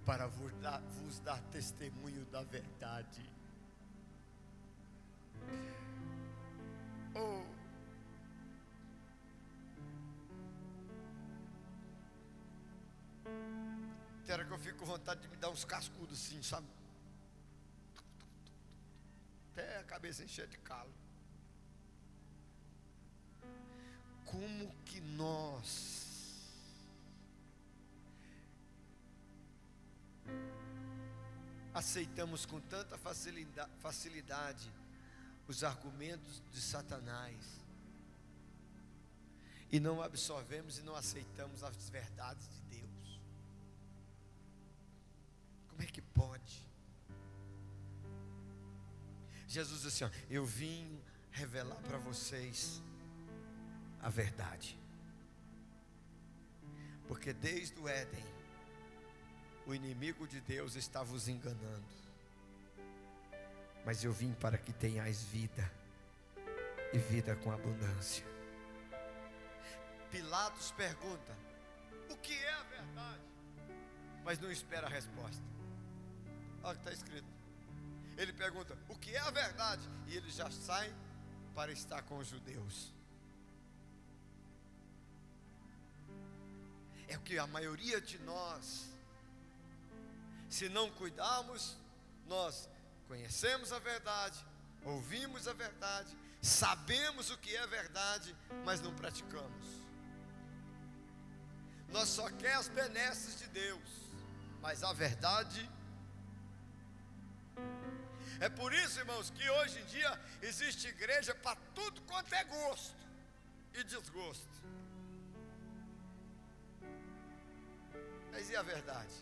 [SPEAKER 1] para vos dar testemunho da verdade. Oh, tem hora que eu fico com vontade de me dar uns cascudos assim, sabe? Até a cabeça encher de calo. Como que nós aceitamos com tanta facilidade os argumentos de Satanás e não absorvemos e não aceitamos as verdades de Deus? Como é que pode? Jesus disse assim: ó, eu vim revelar para vocês a verdade, porque desde o Éden o inimigo de Deus está vos enganando, mas eu vim para que tenhais vida, e vida com abundância. Pilatos pergunta: o que é a verdade? Mas não espera a resposta. Olha o que está escrito. Ele pergunta: o que é a verdade? E ele já sai para estar com os judeus. É o que a maioria de nós, se não cuidarmos, nós conhecemos a verdade, ouvimos a verdade, sabemos o que é verdade, mas não praticamos. Nós só queremos as benesses de Deus, mas a verdade. É por isso, irmãos, que hoje em dia existe igreja para tudo quanto é gosto e desgosto. Mas e a verdade?